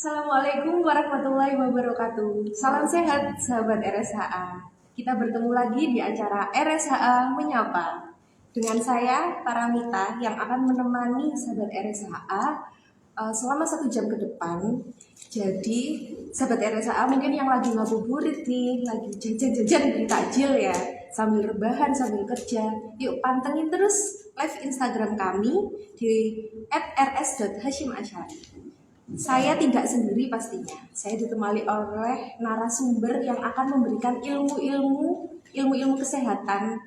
Assalamualaikum warahmatullahi wabarakatuh. Salam sehat sahabat RSHA. Kita bertemu lagi di acara RSHA Menyapa. Dengan saya Paramita yang akan menemani sahabat RSHA selama 1 jam ke depan. Jadi sahabat RSHA mungkin yang lagi ngabuburit nih, lagi jajan-jajan beli takjil ya, sambil rebahan, sambil kerja. Yuk pantengin terus live Instagram kami di @rs.hashimasyari. Saya tidak sendiri pastinya. Saya ditemani oleh narasumber yang akan memberikan ilmu-ilmu kesehatan,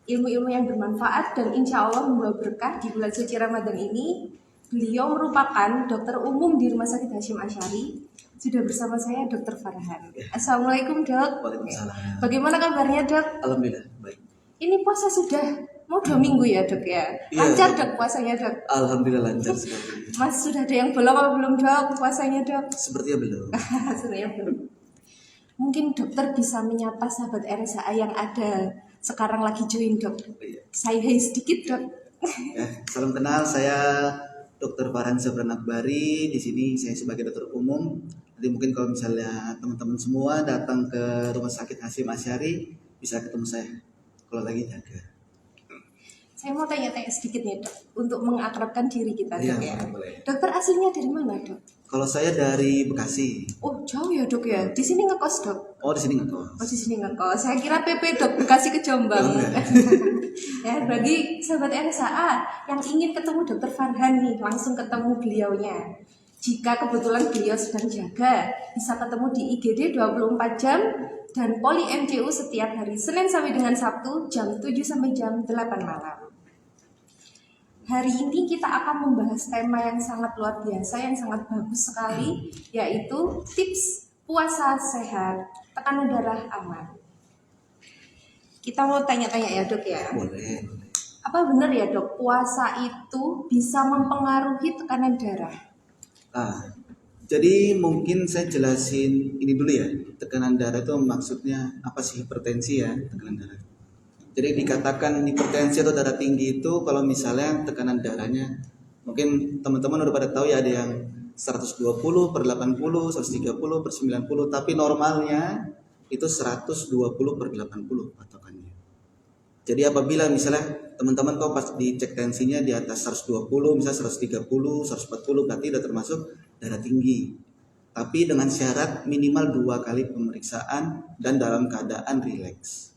ilmu-ilmu yang bermanfaat dan insya Allah membawa berkah di bulan suci Ramadan ini. Beliau merupakan dokter umum di Rumah Sakit Hasyim Asyari. Sudah bersama saya Dokter Farhan. Assalamualaikum Dok. Waalaikumsalam. Bagaimana kabarnya Dok? Alhamdulillah baik. Ini puasa sudah mau 2 minggu ya Dok ya? Lancar Dok puasanya Dok? Alhamdulillah lancar sekali. Mas sudah ada yang bolong apa belum Dok puasanya Dok? Sepertinya belum. Sebenarnya belum. Mungkin dokter bisa menyapa sahabat RSHA yang ada sekarang lagi join Dok. Saya hai sedikit Dok. Salam kenal, saya Dokter Farhan Sabran Akbari. Di sini saya sebagai dokter umum. Nanti mungkin kalau misalnya teman-teman semua datang ke Rumah Sakit Hasyim Asyari bisa ketemu saya kalau lagi jaga. Saya mau tanya-tanya sedikit nih Dok, untuk mengakrabkan diri kita Dok ya. Boleh. Dokter aslinya dari mana Dok? Kalau saya dari Bekasi. Oh jauh ya Dok ya. Di sini ngekos Dok? Oh di sini ngekos. Oh di sini ngekos. Saya kira PP Dok Bekasi ke Jombang. Ya bagi sahabat RSHA yang ingin ketemu Dokter Farhan nih, langsung ketemu beliaunya. Jika kebetulan beliau sedang jaga, bisa ketemu di IGD 24 jam dan Poli MCU setiap hari Senin sampai dengan Sabtu jam 7 sampai jam 8 malam. Hari ini kita akan membahas tema yang sangat luar biasa, yang sangat bagus sekali, yaitu tips puasa sehat, tekanan darah aman. Kita mau tanya-tanya ya Dok ya. Boleh. Apa benar ya Dok, puasa itu bisa mempengaruhi tekanan darah? Jadi mungkin saya jelasin ini dulu ya. Tekanan darah itu maksudnya apa sih? Hipertensi ya, tekanan darah. Jadi dikatakan hipertensi atau darah tinggi itu kalau misalnya tekanan darahnya, mungkin teman-teman udah pada tahu ya, ada yang 120/80, 130/90, tapi normalnya itu 120/80 patokannya. Jadi apabila misalnya teman-teman kok pas dicek tensinya di atas 120, misalnya 130, 140, berarti udah termasuk darah tinggi. Tapi dengan syarat minimal 2 kali pemeriksaan dan dalam keadaan rileks.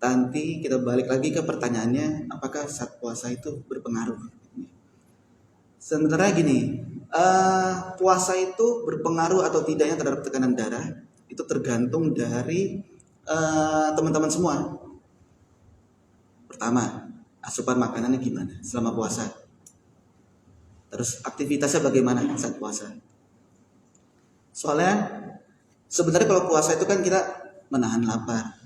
Nanti kita balik lagi ke pertanyaannya, apakah saat puasa itu berpengaruh? Sebenarnya gini, puasa itu berpengaruh atau tidaknya terhadap tekanan darah itu tergantung dari teman-teman semua. Pertama, asupan makanannya gimana selama puasa? Terus aktivitasnya bagaimana saat puasa? Soalnya sebenarnya kalau puasa itu kan kita menahan lapar,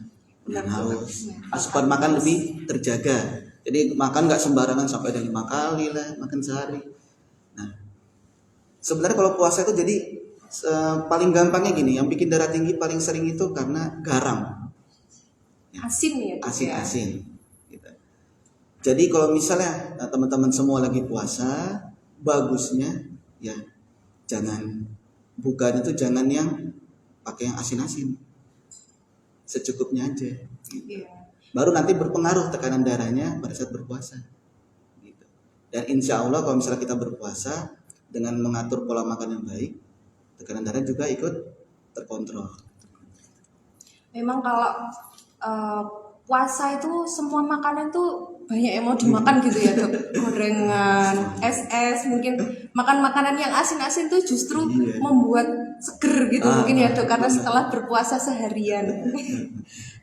menahan haus, asupan makan lebih terjaga. Jadi makan nggak sembarangan sampai ada 5 kali lah makan sehari. Nah, sebenarnya kalau puasa itu jadi paling gampangnya gini, yang bikin darah tinggi paling sering itu karena garam. Asin ya? Asin. Gitu. Jadi kalau misalnya teman-teman semua lagi puasa, bagusnya ya jangan bukanya itu jangan yang pakai yang asin-asin. Secukupnya aja. Gitu. Baru nanti berpengaruh tekanan darahnya pada saat berpuasa. Gitu. Dan insya Allah kalau misalnya kita berpuasa dengan mengatur pola makan yang baik, tekanan darah juga ikut terkontrol. Memang kalau puasa itu semua makanan tuh banyak yang mau dimakan gitu ya Dok. Gorengan, es, mungkin makan makanan yang asin-asin tuh justru membuat seger gitu mungkin ya Dok, karena setelah berpuasa seharian.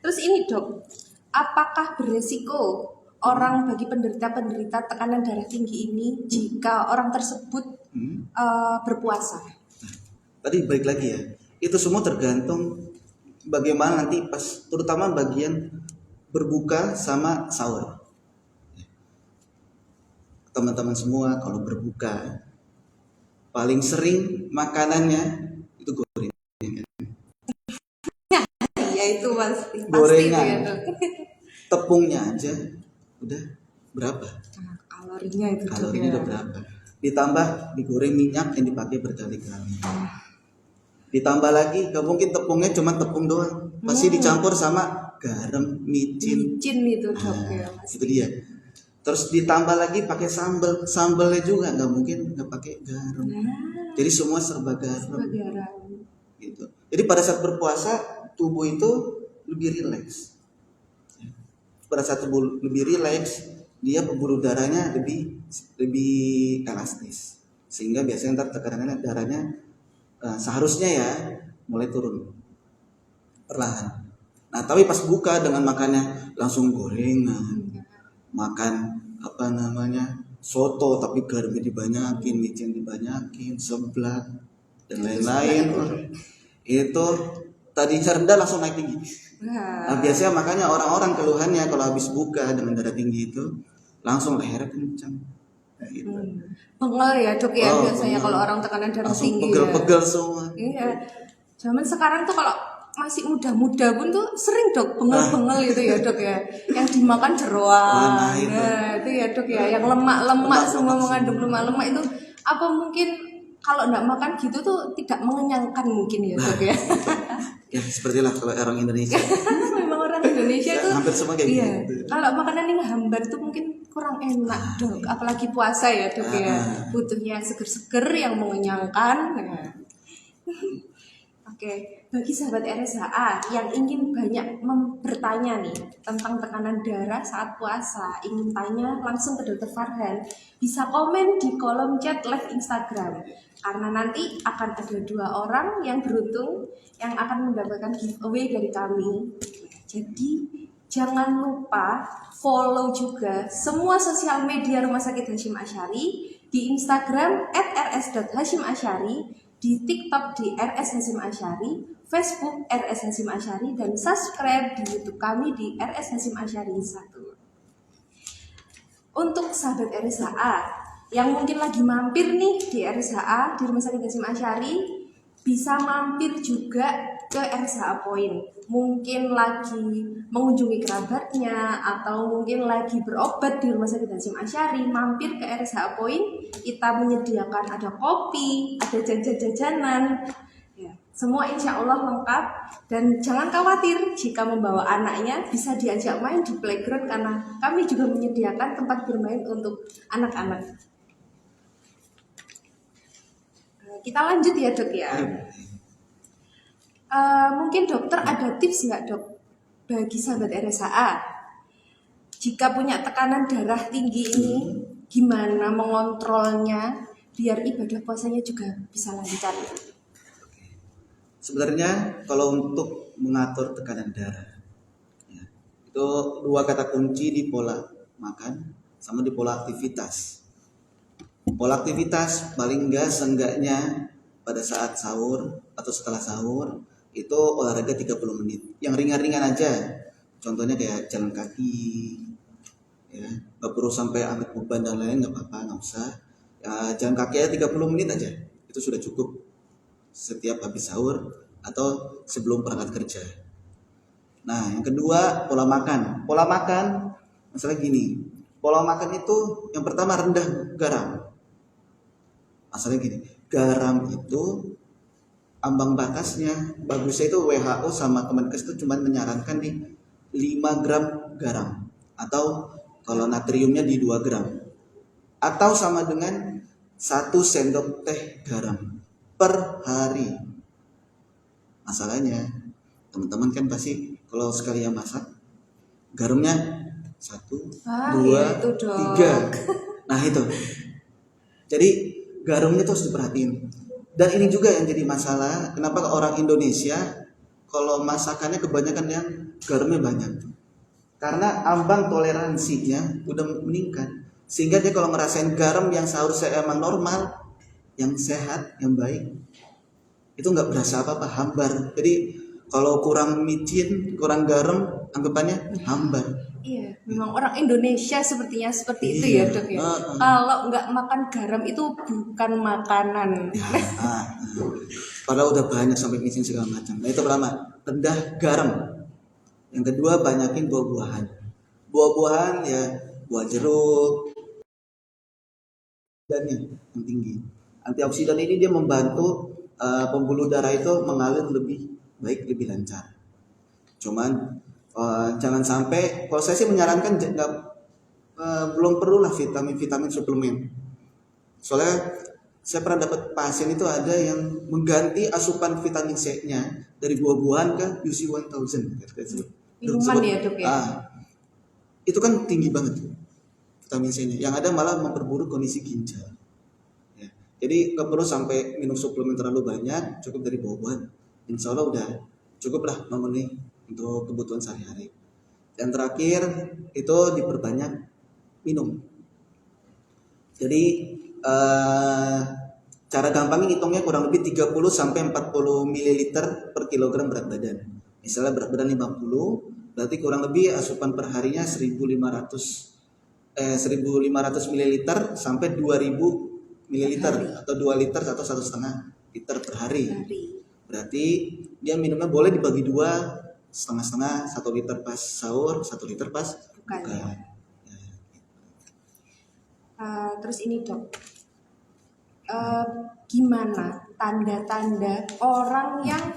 Terus ini Dok, apakah beresiko orang bagi penderita tekanan darah tinggi ini jika orang tersebut berpuasa? Tadi balik lagi ya, itu semua tergantung bagaimana nanti pas, terutama bagian berbuka sama sahur. Teman-teman semua kalau berbuka paling sering makanannya itu gorengan. Ya itu pasti Gorengan, itu ya, tepungnya aja udah berapa? Kalorinya itu Kalorinya udah berapa? ditambah digoreng minyak yang dipakai berkali-kali. Ditambah lagi, gak mungkin tepungnya cuma tepung doang, pasti dicampur sama garam, micin. Micin itu dok ya. Itu dia. Terus ditambah lagi pakai sambal, sambalnya juga nggak mungkin nggak pakai garam. Jadi semua serba garam. Gitu. Jadi pada saat berpuasa tubuh itu lebih rileks. Pada saat tubuh lebih rileks, dia pembuluh darahnya lebih elastis, sehingga biasanya ntar tekanan darahnya seharusnya ya mulai turun perlahan. Nah tapi pas buka dengan makannya langsung gorengan, makan soto tapi garamnya dibanyakin, micin dibanyakin, seblak dan lain-lain, itu tadi rendah langsung naik tinggi. Nah biasanya makanya orang-orang keluhannya kalau habis buka dengan darah tinggi itu langsung lehernya kencang. Gitu. Pegel ya dok ya, biasanya kalau orang tekanan darah tinggi pegel-pegel semua. Iya, zaman sekarang tuh kalau masih muda-muda pun tuh sering dok bengel-bengel itu ya dok ya, yang dimakan jeroan, nah itu ya dok ya, yang lemak-lemak semua mengandung lemak-lemak itu apa mungkin kalau nggak makan gitu tuh tidak mengenyangkan mungkin ya dok ya. Ya sepertilah kalau orang Indonesia. Memang orang Indonesia tuh hampir semua kayak gitu. Kalau makanan yang hambar tuh mungkin kurang enak dok, apalagi puasa ya dok ya, butuhnya seger-seger yang mengenyangkan. Oke, bagi sahabat RSHA yang ingin banyak bertanya nih tentang tekanan darah saat puasa, ingin tanya langsung ke Dokter Farhan, bisa komen di kolom chat live Instagram. Karena nanti akan ada 2 orang yang beruntung yang akan mendapatkan giveaway dari kami. Jadi jangan lupa follow juga semua sosial media Rumah Sakit Hasyim Asyari di Instagram @rs.hasyim_asyari, di TikTok di RS Hasyim Asyari, Facebook RS Hasyim Asyari, dan subscribe di YouTube kami di RS Hasyim Asyari 1. Untuk sahabat RSHA yang mungkin lagi mampir nih di RSHA di Rumah Sakit Hasyim Asyari, bisa mampir juga ke RSHA Point. Mungkin lagi mengunjungi kerabatnya atau mungkin lagi berobat di Rumah Sakit Hasyim Asyari, mampir ke RSHA Point. Kita menyediakan ada kopi, ada jajan-jajanan, ya, semua insya Allah lengkap. Dan jangan khawatir jika membawa anaknya, bisa diajak main di playground karena kami juga menyediakan tempat bermain untuk anak-anak. Kita lanjut ya dok ya. Mungkin dokter ada tips nggak dok bagi sahabat RSHA jika punya tekanan darah tinggi ini, gimana mengontrolnya biar ibadah puasanya juga bisa lancar? Sebenarnya kalau untuk mengatur tekanan darah ya, itu 2 kata kunci di pola makan sama di pola aktivitas. Pola aktivitas paling seenggaknya pada saat sahur atau setelah sahur itu olahraga 30 menit. Yang ringan-ringan aja. Contohnya kayak jalan kaki. Ya, gak perlu sampai angkat beban dan lain, gak apa-apa, gak usah. Ya, jalan kaki aja 30 menit aja. Itu sudah cukup. Setiap habis sahur atau sebelum berangkat kerja. Nah, yang kedua pola makan. Pola makan masalah gini. Pola makan itu yang pertama rendah garam. Masalahnya gini, garam itu ambang batasnya bagusnya itu WHO sama Kemenkes itu cuma menyarankan di 5 gram garam, atau kalau natriumnya di 2 gram, atau sama dengan 1 sendok teh garam per hari. Masalahnya teman-teman kan pasti kalau sekali yang masak garamnya 1, 2, 3. Nah itu. Jadi garamnya tuh harus diperhatiin. Dan ini juga yang jadi masalah, kenapa orang Indonesia kalau masakannya kebanyakan yang garamnya banyak. Karena ambang toleransinya udah meningkat. Sehingga dia kalau ngerasain garam yang seharusnya emang normal, yang sehat, yang baik, itu nggak berasa apa-apa, hambar. Jadi kalau kurang micin, kurang garam, anggapannya hambar. Iya, memang orang Indonesia sepertinya seperti itu ya dok ya. Kalau nggak makan garam itu bukan makanan. Ya, padahal udah banyak sampai micin segala macam. Nah itu pertama, rendah garam. Yang kedua, banyakin buah-buahan. Buah-buahan ya, buah jeruk. Dan yang tinggi. Antioksidan ini dia membantu pembuluh darah itu mengalir lebih baik, lebih lancar. Cuman jangan sampai, kalau saya sih menyarankan belum perlulah vitamin suplemen. Soalnya saya pernah dapat pasien itu ada yang mengganti asupan vitamin C-nya dari buah-buahan ke UC 1000. Minuman ya dok ya. Itu kan tinggi banget vitamin C-nya. Yang ada malah memperburuk kondisi ginjal. Ya. Jadi nggak perlu sampai minum suplemen terlalu banyak, cukup dari buah-buahan. Insya Allah udah cukup lah memenuhi untuk kebutuhan sehari-hari. Dan terakhir itu diperbanyak minum. Jadi cara gampangnya hitungnya kurang lebih 30 sampai 40 ml per kilogram berat badan. Misalnya berat badan 50, berarti kurang lebih asupan per harinya 1500 ml sampai 2000 ml atau 2 liter atau 1,5 liter per hari. Berarti dia minumnya boleh dibagi dua, setengah-setengah, 1 liter pas sahur, 1 liter pas buka. Terus ini dok, gimana tanda-tanda orang yang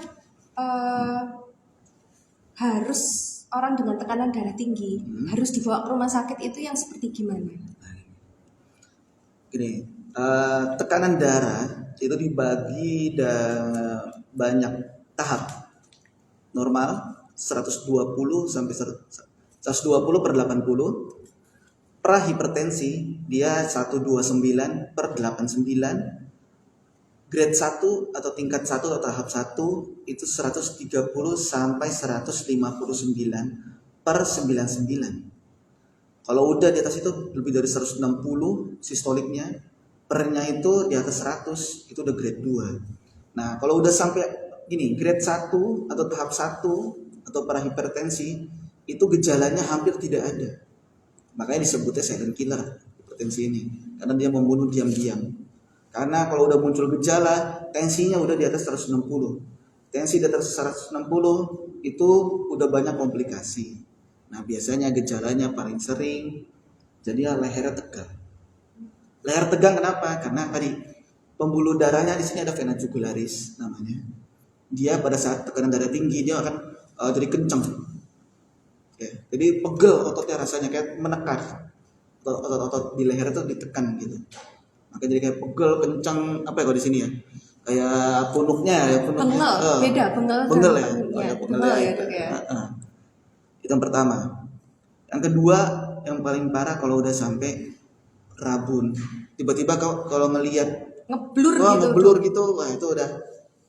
harus orang dengan tekanan darah tinggi harus dibawa ke rumah sakit itu yang seperti gimana? Gini, tekanan darah itu dibagi banyak tahap. Normal 120 sampai 120 per 80. Prahipertensi dia 129 per 89. Grade 1 atau tingkat 1 atau tahap 1 itu 130 sampai 159 per 99. Kalau udah di atas itu lebih dari 160 sistoliknya, pernya itu di atas 100, itu udah grade 2. Nah, kalau udah sampai gini, grade 1 atau tahap 1 atau prahipertensi, itu gejalanya hampir tidak ada. Makanya disebutnya silent killer hipertensi ini, karena dia membunuh diam-diam. Karena kalau udah muncul gejala, tensinya udah di atas 160. Tensi di atas 160 itu udah banyak komplikasi. Nah, biasanya gejalanya paling sering jadi lehernya tegang. Leher tegang kenapa? Karena tadi pembuluh darahnya di sini ada vena jugularis namanya. Dia pada saat tekanan darah tinggi dia akan jadi kencang. Ya, jadi pegel ototnya, rasanya kayak menekan. Otot-otot di leher itu ditekan gitu. Maka jadi kayak pegel, kencang, apa ya kalau di sini ya? Kayak punuknya. Pengel, beda pengel ya. Pengel ya dok ya. Itu yang pertama. Yang kedua, yang paling parah kalau udah sampai rabun. Tiba-tiba kalau ngelihat ngeblur gitu, wah itu udah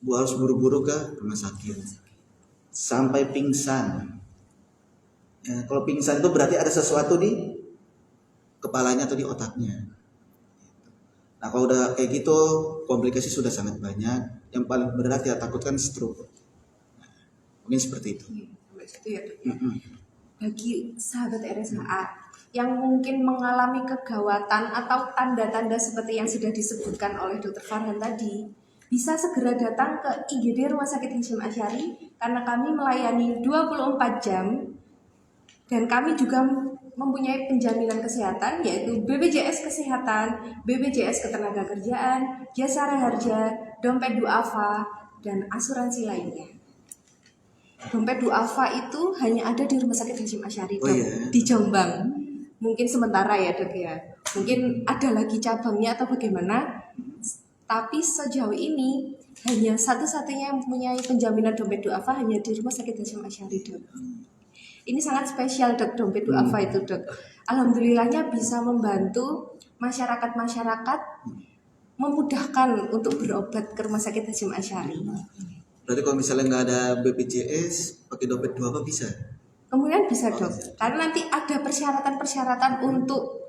harus buru-buru ke rumah sakit. Sampai pingsan. Ya, kalau pingsan itu berarti ada sesuatu di kepalanya atau di otaknya. Nah, kalau udah kayak gitu, komplikasi sudah sangat banyak. Yang paling berat ya takutkan stroke. Nah, mungkin seperti itu. Bagi sahabat RSHA yang mungkin mengalami kegawatan atau tanda-tanda seperti yang sudah disebutkan oleh Dr. Farhan tadi, bisa segera datang ke IGD Rumah Sakit Hasyim Asy'ari karena kami melayani 24 jam. Dan kami juga mempunyai penjaminan kesehatan yaitu BPJS Kesehatan, BPJS Ketenagakerjaan, Jasa Raharja, Dompet Duafa, dan asuransi lainnya. Dompet Duafa itu hanya ada di Rumah Sakit Hasyim Asy'ari di Jombang. Mungkin sementara ya dok ya. Mungkin ada lagi cabangnya atau bagaimana. Tapi sejauh ini hanya satu-satunya yang mempunyai penjaminan Dompet Duafa hanya di Rumah Sakit Hasyim Asy'ari dok. Ini sangat spesial dok, Dompet Duafa itu dok. Alhamdulillahnya bisa membantu masyarakat-masyarakat memudahkan untuk berobat ke Rumah Sakit Hasyim Asy'ari. Berarti kalau misalnya nggak ada BPJS, pakai Dompet Duafa bisa? Kemudian bisa dok, karena nanti ada persyaratan-persyaratan untuk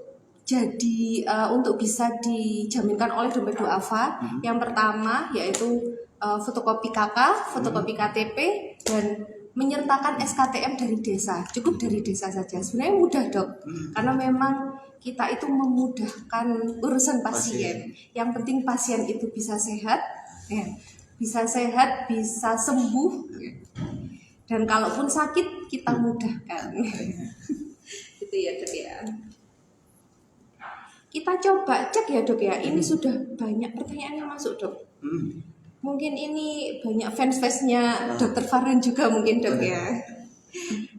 untuk bisa dijaminkan oleh Dompet Duafa. Yang pertama yaitu fotokopi KK, fotokopi KTP, dan menyertakan SKTM dari desa. Cukup dari desa saja. Sebenarnya mudah dok, karena memang kita itu memudahkan urusan pasien. Yang penting pasien itu bisa sehat, bisa sembuh, dan kalaupun sakit kita mudahkan. Gitu ya dok ya. Kita coba cek ya dok ya. Ini sudah banyak pertanyaan yang masuk dok. Mungkin ini banyak fans-fansnya dokter Farhan juga mungkin dok ya.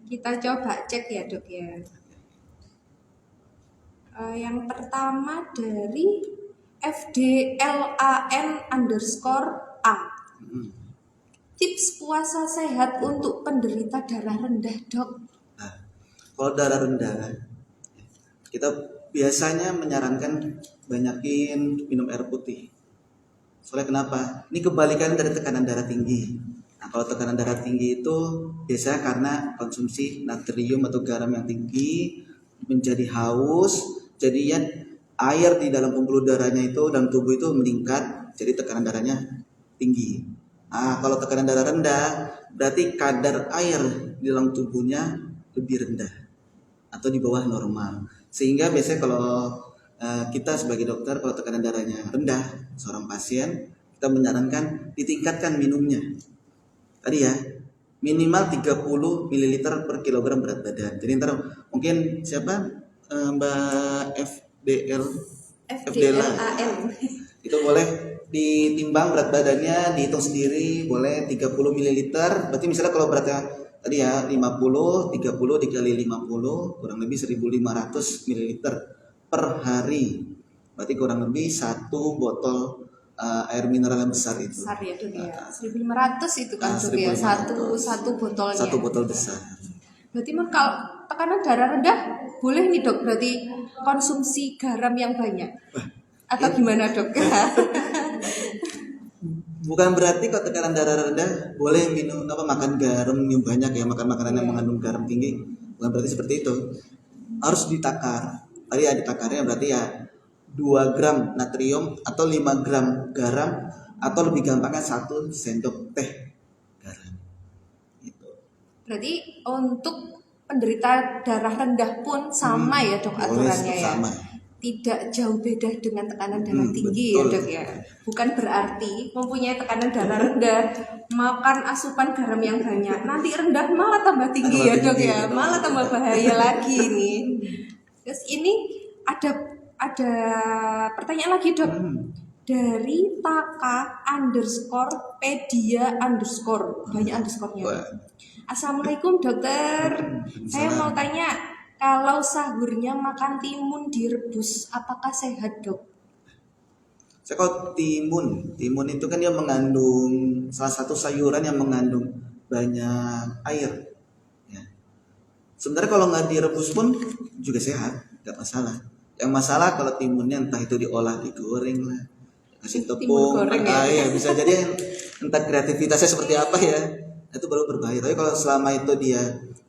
Kita coba cek ya dok ya. Yang pertama dari FDLAN_A. Tips puasa sehat untuk penderita darah rendah dok. Nah, kalau darah rendah, kita biasanya menyarankan banyakin minum air putih. Soalnya kenapa? Ini kebalikan dari tekanan darah tinggi. Nah, kalau tekanan darah tinggi itu biasanya karena konsumsi natrium atau garam yang tinggi, menjadi haus, jadinya air di dalam pembuluh darahnya itu dalam tubuh itu meningkat, jadi tekanan darahnya tinggi. Nah, kalau tekanan darah rendah, berarti kadar air di dalam tubuhnya lebih rendah atau di bawah normal. Sehingga biasanya kalau kita sebagai dokter, kalau tekanan darahnya rendah seorang pasien, kita menyarankan ditingkatkan minumnya. Tadi ya, minimal 30 ml per kilogram berat badan. Jadi ntar mungkin siapa Mbak FDLAN. Itu boleh ditimbang berat badannya, dihitung sendiri, boleh 30 ml. Berarti misalnya kalau beratnya tadi ya 50, 30 dikali 50 kurang lebih 1500 ml per hari. Berarti kurang lebih 1 botol air mineral yang besar itu. Besar ya dok ya. 1500 itu kan dok ya. Satu botolnya. 1 botol besar. Berarti kalau tekanan darah rendah boleh nih dok, berarti konsumsi garam yang banyak. Atau gimana dok? Bukan berarti kalau tekanan darah rendah boleh minum makan garam yang banyak ya, makan makanan yang mengandung garam tinggi. Bukan berarti seperti itu. Harus ditakar. Tadi ada takarnya, berarti ya 2 gram natrium atau 5 gram garam, atau lebih gampangnya 1 sendok teh garam. Gitu. Berarti untuk penderita darah rendah pun sama ya dok aturannya ya. Sama. Tidak jauh beda dengan tekanan darah tinggi betul. Ya dok ya. Bukan berarti mempunyai tekanan darah rendah makan asupan garam yang banyak nanti rendah malah tambah tinggi ya dok ya, malah tambah bahaya lagi ini. Terus ini ada pertanyaan lagi dok dari Taka_pedia_, banyak underscore-nya. Assalamualaikum dokter, saya mau tanya, kalau sahurnya makan timun direbus, apakah sehat dok? Saya kalau timun itu kan dia mengandung salah satu sayuran yang mengandung banyak air. Ya. Sebenarnya kalau nggak direbus pun juga sehat, nggak masalah. Yang masalah kalau timunnya entah itu diolah, digoreng lah, kasih tepung, ya bisa jadi entah kreativitasnya seperti apa ya, itu baru berbahaya. Tapi kalau selama itu dia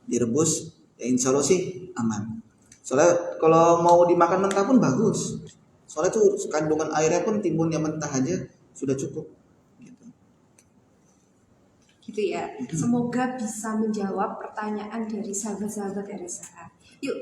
direbus, ya insya Allah sih aman. Soalnya kalau mau dimakan mentah pun bagus. Soalnya tuh kandungan airnya pun timun yang mentah aja sudah cukup. Gitu ya. Semoga bisa menjawab pertanyaan dari sahabat-sahabat RSA. Yuk,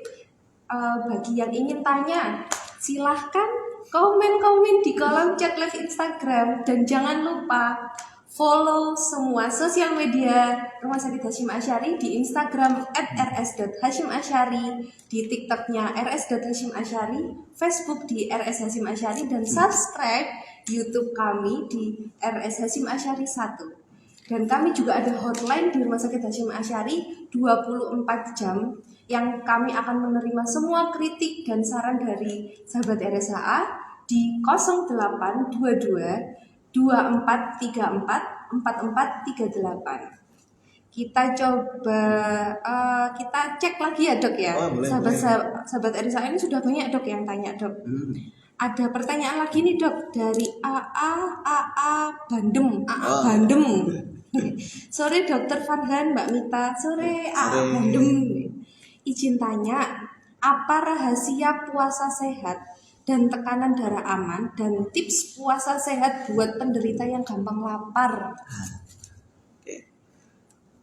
bagi yang ingin tanya, silahkan komen di kolom chat live Instagram, dan jangan lupa follow semua sosial media Rumah Sakit Hasyim Asyari di Instagram @rs.hasyim_asyari, di TikToknya rs.hasyim_asyari, Facebook di RS Hasyim Asyari, dan subscribe YouTube kami di RS Hasyim Asyari 1. Dan kami juga ada hotline di Rumah Sakit Hasyim Asyari 24 jam yang kami akan menerima semua kritik dan saran dari sahabat RSHA di 0822 2434 4438. Kita coba kita cek lagi ya dok ya. Sahabat RSHA ini sudah banyak dok yang tanya dok. Ada pertanyaan lagi nih dok dari AA Bandem. Sore dokter Farhan, Mbak Mita. Sore AA Bandem. Izin tanya, apa rahasia puasa sehat dan tekanan darah aman, dan tips puasa sehat buat penderita yang gampang lapar? Oke.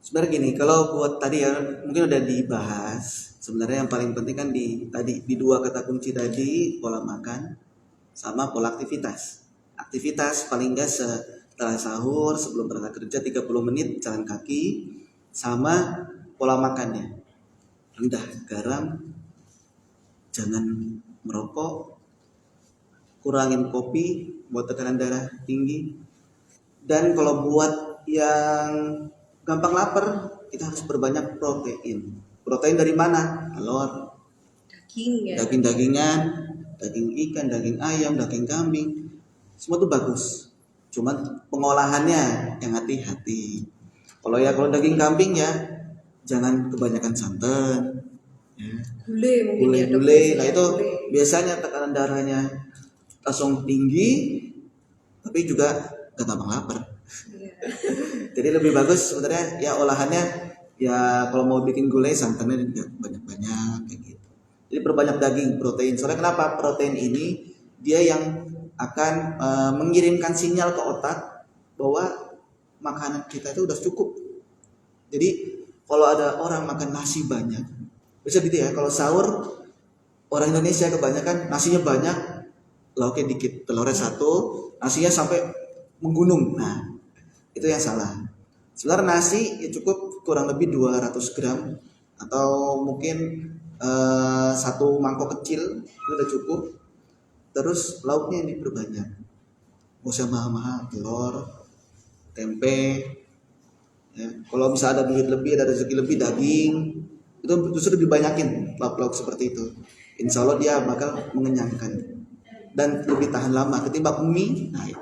Sebenarnya gini, kalau buat tadi ya mungkin udah dibahas. Sebenarnya yang paling penting kan di 2 kata kunci tadi, pola makan sama pola aktivitas. Aktivitas paling enggak setelah sahur, sebelum berangkat kerja 30 menit jalan kaki, sama pola makannya rendah garam, jangan merokok, kurangin kopi buat tekanan darah tinggi. Dan kalau buat yang gampang lapar, kita harus perbanyak protein. Protein dari mana? Telur, Daging ya. daging-dagingan, daging ikan, daging ayam, daging kambing, semua itu bagus. Cuman pengolahannya yang hati-hati. Kalau daging kambing ya jangan kebanyakan santan, ya. Gulai mungkin ya, Dok. Gulai, nah itu Gulai. biasanya tekanan darahnya langsung tinggi, tapi juga gak gampang lapar. Iya. Jadi lebih bagus sebenarnya ya olahannya ya kalau mau bikin gulai santannya juga banyak-banyak kayak gitu. Jadi perbanyak daging, protein. Soalnya kenapa? Protein ini dia yang akan mengirimkan sinyal ke otak bahwa makanan kita itu udah cukup. Jadi kalau ada orang makan nasi banyak, bisa gitu ya. Kalau sahur orang Indonesia kebanyakan nasinya banyak, lauknya dikit, telurnya satu, nasinya sampai menggunung. Nah, itu yang salah. Sebenarnya nasi ya cukup kurang lebih 200 gram atau mungkin satu mangkok kecil itu udah cukup. Terus lauknya yang diperbanyak. Gak usah mahal-mahal, telur, tempe. Ya. Kalau bisa ada duit lebih, ada rezeki lebih, daging, itu justru dibanyakin lauk-lauk seperti itu. Insya Allah dia bakal mengenyangkan dan lebih tahan lama ketimbang mie. Nah, itu.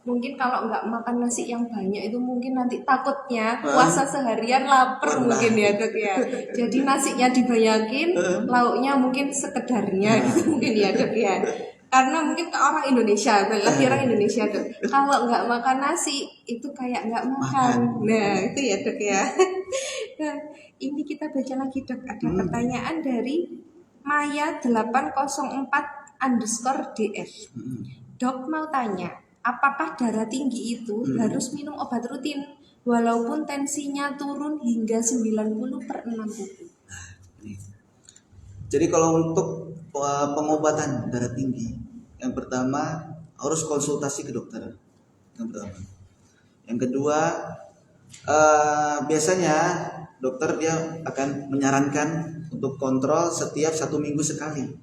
Mungkin kalau nggak makan nasi yang banyak itu mungkin nanti takutnya puasa seharian lapar mungkin ya, Dok ya. Jadi nasinya dibanyakin, lauknya mungkin sekedarnya gitu mungkin ya, Dok ya. Karena mungkin ke orang Indonesia, lagi orang Indonesia, Dok. Kalau nggak makan nasi itu kayak nggak makan. Nah itu ya, Dok ya. Nah, ini kita baca lagi, Dok. Ada pertanyaan dari Maya 804_DF. Dok mau tanya, apakah darah tinggi itu harus minum obat rutin walaupun tensinya turun hingga 90/60? Jadi kalau untuk pengobatan darah tinggi, yang pertama harus konsultasi ke dokter. Yang pertama. Yang kedua, biasanya dokter dia akan menyarankan untuk kontrol setiap 1 minggu sekali.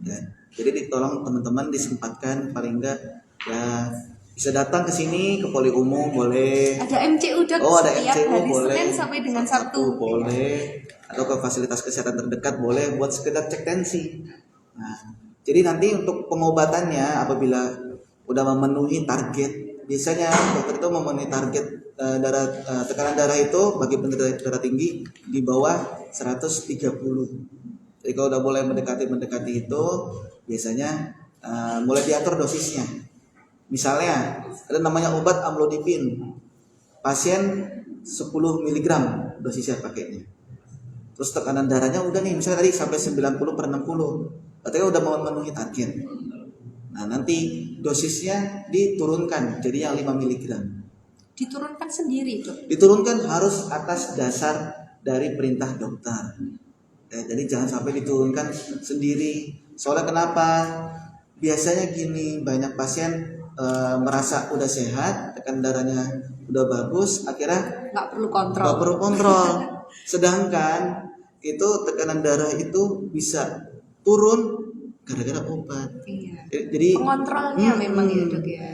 Ya, jadi ditolong teman-teman disempatkan paling enggak ya bisa datang ke sini ke poli umum boleh. Ada MCU, Dok, Oh, ada setiap MCU hari boleh. Senin sampai dengan Sabtu. Boleh. Atau ke fasilitas kesehatan terdekat boleh buat sekedar cek tensi. Nah, jadi nanti untuk pengobatannya apabila udah memenuhi target, biasanya dokter itu memenuhi target tekanan darah itu bagi penderita darah tinggi di bawah 130. Jadi kalau udah mulai mendekati itu, biasanya mulai diatur dosisnya. Misalnya ada namanya obat amlodipin, pasien 10 mg dosisnya pakainya. Terus tekanan darahnya udah nih misalnya tadi sampai 90/60, artinya udah mau memenuhi target. Nah nanti dosisnya diturunkan jadi yang 5 mg. Diturunkan sendiri, Dok. Diturunkan harus atas dasar dari perintah dokter. Jadi jangan sampai diturunkan sendiri. Soalnya kenapa? Biasanya gini, banyak pasien merasa udah sehat, tekanan darahnya udah bagus, akhirnya Nggak perlu kontrol. nggak perlu kontrol. Sedangkan itu tekanan darah itu bisa turun gara-gara obat. Iya. Jadi Pengontrolnya memang ya, Dok ya.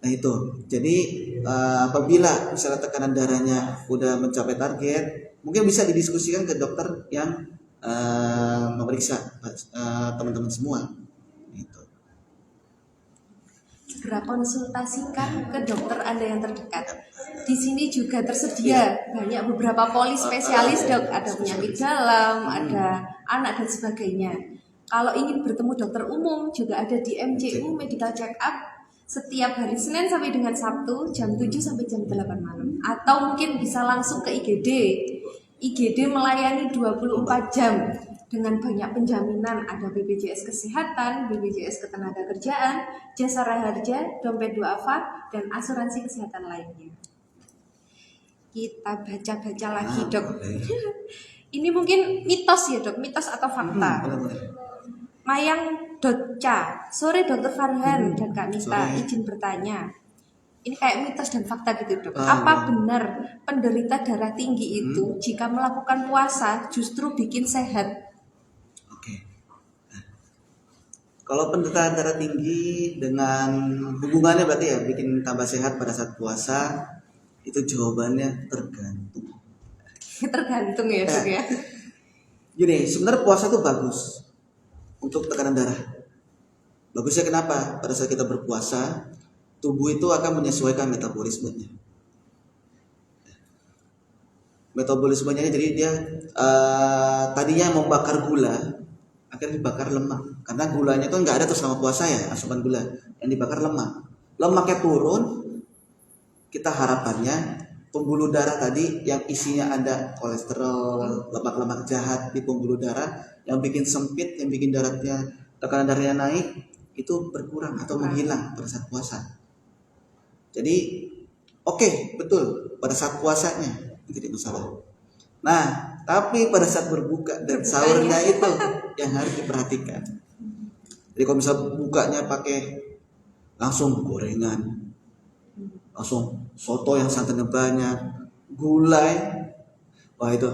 nah itu. Jadi apabila misalnya tekanan darahnya udah mencapai target, mungkin bisa didiskusikan ke dokter yang memeriksa teman-teman semua. Gitu. Segera konsultasikan ke dokter Anda yang terdekat. Di sini juga tersedia banyak beberapa poli spesialis, Dok. Ada penyakit dalam, ada anak dan sebagainya. Kalau ingin bertemu dokter umum juga ada di MCU Medical Check Up setiap hari Senin sampai dengan Sabtu jam 7 sampai jam 8 malam. Atau mungkin bisa langsung ke IGD. IGD melayani 24 jam dengan banyak penjaminan, ada BPJS Kesehatan, BPJS Ketenagakerjaan, Jasa Raharja, Dompet Duafa, dan asuransi kesehatan lainnya. Kita baca-baca lagi, Dok. Ini mungkin mitos ya, Dok, mitos atau fakta. Mayang.ca, sore Dokter Farhan dan Kak Nita, izin bertanya. Ini kayak mitos dan fakta gitu, Dok. Apa benar penderita darah tinggi itu jika melakukan puasa justru bikin sehat? Oke. Kalau penderita darah tinggi dengan hubungannya berarti ya bikin tambah sehat pada saat puasa, itu jawabannya tergantung. Tergantung ya dok ya. Gini, sebenarnya puasa itu bagus untuk tekanan darah. Bagusnya kenapa? Pada saat kita berpuasa, tubuh itu akan menyesuaikan metabolismenya. Metabolismenya jadi dia tadinya membakar gula, akan dibakar lemak. Karena gulanya itu nggak ada tuh selama puasa ya, asupan gula. Yang dibakar lemak. Lemaknya turun, kita harapannya pembuluh darah tadi yang isinya ada kolesterol, lemak-lemak jahat di pembuluh darah yang bikin sempit, yang bikin tekanan darahnya naik, itu berkurang atau menghilang pada saat puasa. Jadi oke, betul pada saat puasanya tidak masalah. Nah, tapi pada saat berbuka dan sahurnya itu yang harus diperhatikan. Jadi kalau misal bukanya pakai langsung gorengan, langsung soto yang santannya banyak, gulai, wah itu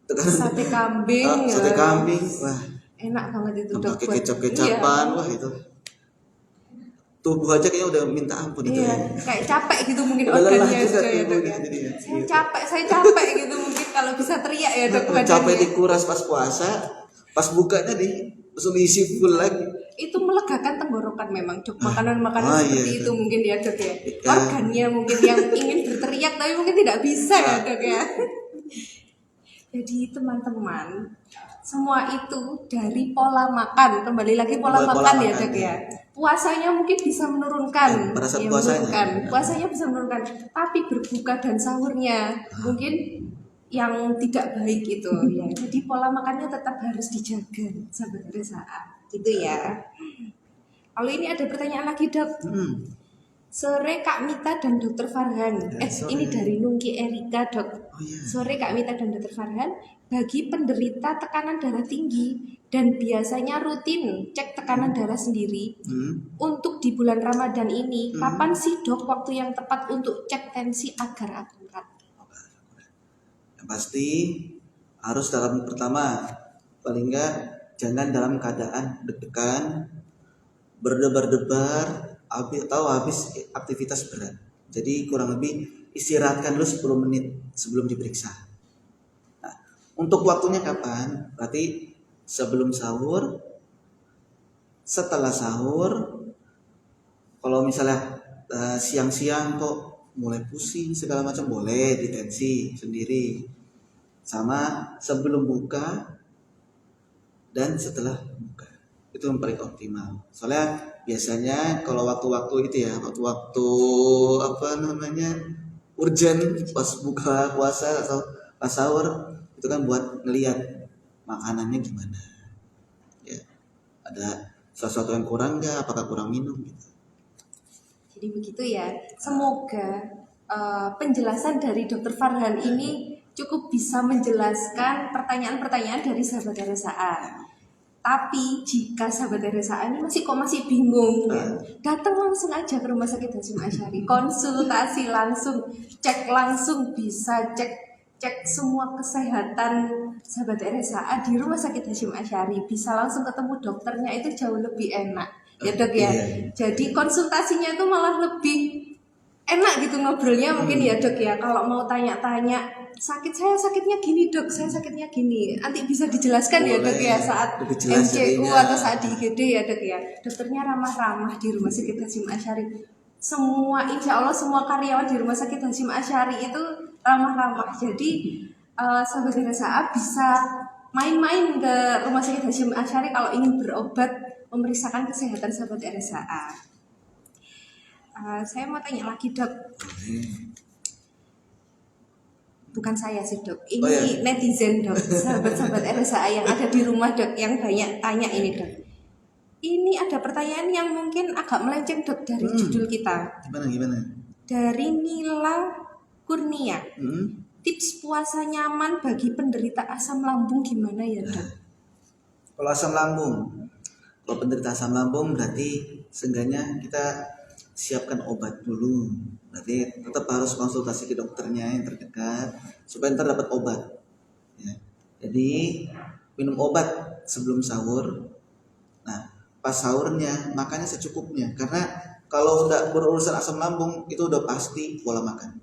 Sate kambing, sate kambing, wah enak banget itu dok. pakai kecap-kecapan, wah itu tubuh aja kayaknya udah minta ampun itu. Iya, kayak capek gitu mungkin Udah lelah organnya juga juga ya dok tubuhnya ya. jadinya. Saya capek gitu mungkin kalau bisa teriak ya dok Capek badannya. dikuras pas puasa, pas bukanya langsung diisi full lagi. Itu melegakan tenggorokan memang dok, makanan-makanan seperti iya. itu mungkin ya dok ya. Iya. Organnya mungkin yang ingin berteriak tapi mungkin tidak bisa ya dok ya. Jadi teman-teman, semua itu dari pola makan. Kembali lagi pola Pola makan ya makan, dok ya. ya. Puasanya mungkin bisa menurunkan, Pada saat ya, puasanya. menurunkan. Puasanya bisa menurunkan, tapi berbuka dan sahurnya mungkin yang tidak baik itu ya. Jadi pola makannya tetap harus dijaga, sahabat RSAA. Gitu ya. Kalau ini ada pertanyaan lagi dok. Sore Kak Mita dan Dokter Farhan. Sore. Ini dari Nungki Erika dok. Oh iya. Sore Kak Mita dan Dokter Farhan, bagi penderita tekanan darah tinggi dan biasanya rutin cek tekanan darah sendiri, untuk di bulan Ramadan ini, kapan sih dok waktu yang tepat untuk cek tensi agar akurat? Yang pasti harus dalam pertama, paling enggak jangan dalam keadaan deg-degan, berdebar-debar, habis aktivitas berat. Jadi kurang lebih istirahatkan dulu 10 menit sebelum diperiksa. Nah, untuk waktunya kapan? Berarti sebelum sahur, setelah sahur. Kalau misalnya siang-siang kok mulai pusing segala macam, boleh ditensi sendiri. Sama sebelum buka dan setelah buka, itu yang paling optimal. Soalnya biasanya kalau waktu-waktu itu ya, waktu-waktu urgent pas buka puasa atau pas sahur, itu kan buat ngelihat makanannya gimana ya, ada sesuatu yang kurang nggak, apakah kurang minum gitu. Jadi begitu ya. Semoga penjelasan dari Dokter Farhan ini cukup bisa menjelaskan pertanyaan-pertanyaan dari sahabat RSAA. Tapi jika sahabat RSAA ini masih bingung ya, datang langsung aja ke Rumah Sakit Hasyim Asy'ari, konsultasi langsung, cek langsung, bisa cek semua kesehatan sahabat RSAA di Rumah Sakit Hasyim Asy'ari, bisa langsung ketemu dokternya, itu jauh lebih enak ya dok ya. Jadi konsultasinya itu malah lebih enak gitu ngobrolnya mungkin ya dok ya. Kalau mau tanya-tanya sakitnya gini dok, saya sakitnya gini, nanti bisa dijelaskan ya dok ya saat MCU atau saat di IGD ya dok ya. Dokternya ramah-ramah di Rumah Sakit Hasyim Asy'ari. Semua insya Allah semua karyawan di Rumah Sakit Hasyim Asy'ari itu ramah-ramah. Jadi sahabat RSAA bisa main-main ke Rumah Sakit Hasyim Asy'ari kalau ingin berobat, memeriksakan kesehatan sahabat RSAA. Saya mau tanya lagi dok. Bukan saya sih dok, ini netizen dok, sahabat-sahabat RSAA yang ada di rumah dok, yang banyak tanya ini dok. Ini ada pertanyaan yang mungkin agak melenceng dok dari judul kita. Gimana? Dari Nila Kurnia. Tips puasa nyaman bagi penderita asam lambung gimana ya dok? Kalau asam lambung, kalau penderita asam lambung berarti seenggaknya kita siapkan obat dulu. Berarti tetap harus konsultasi ke dokternya yang terdekat supaya ntar dapat obat ya. Jadi minum obat sebelum sahur. Nah, pas sahurnya makannya secukupnya, karena kalau udah berurusan asam lambung itu udah pasti pola makan.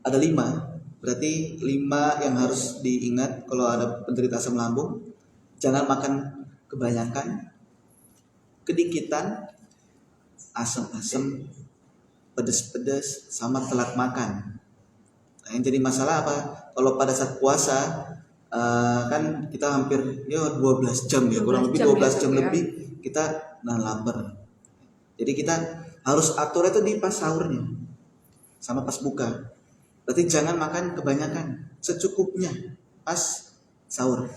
Ada 5, berarti 5 yang harus diingat kalau ada penderita asam lambung. Jangan makan kebanyakan, kedikitan, asam-asam, pedes-pedes, sama telat makan. Nah, yang jadi masalah apa? Kalau pada saat puasa kan kita hampir 12 jam ya, kurang lebih 12 jam ya. lebih kita nahan lapar. Jadi kita harus atur itu di pas sahurnya sama pas buka. Berarti jangan makan kebanyakan, secukupnya pas sahur.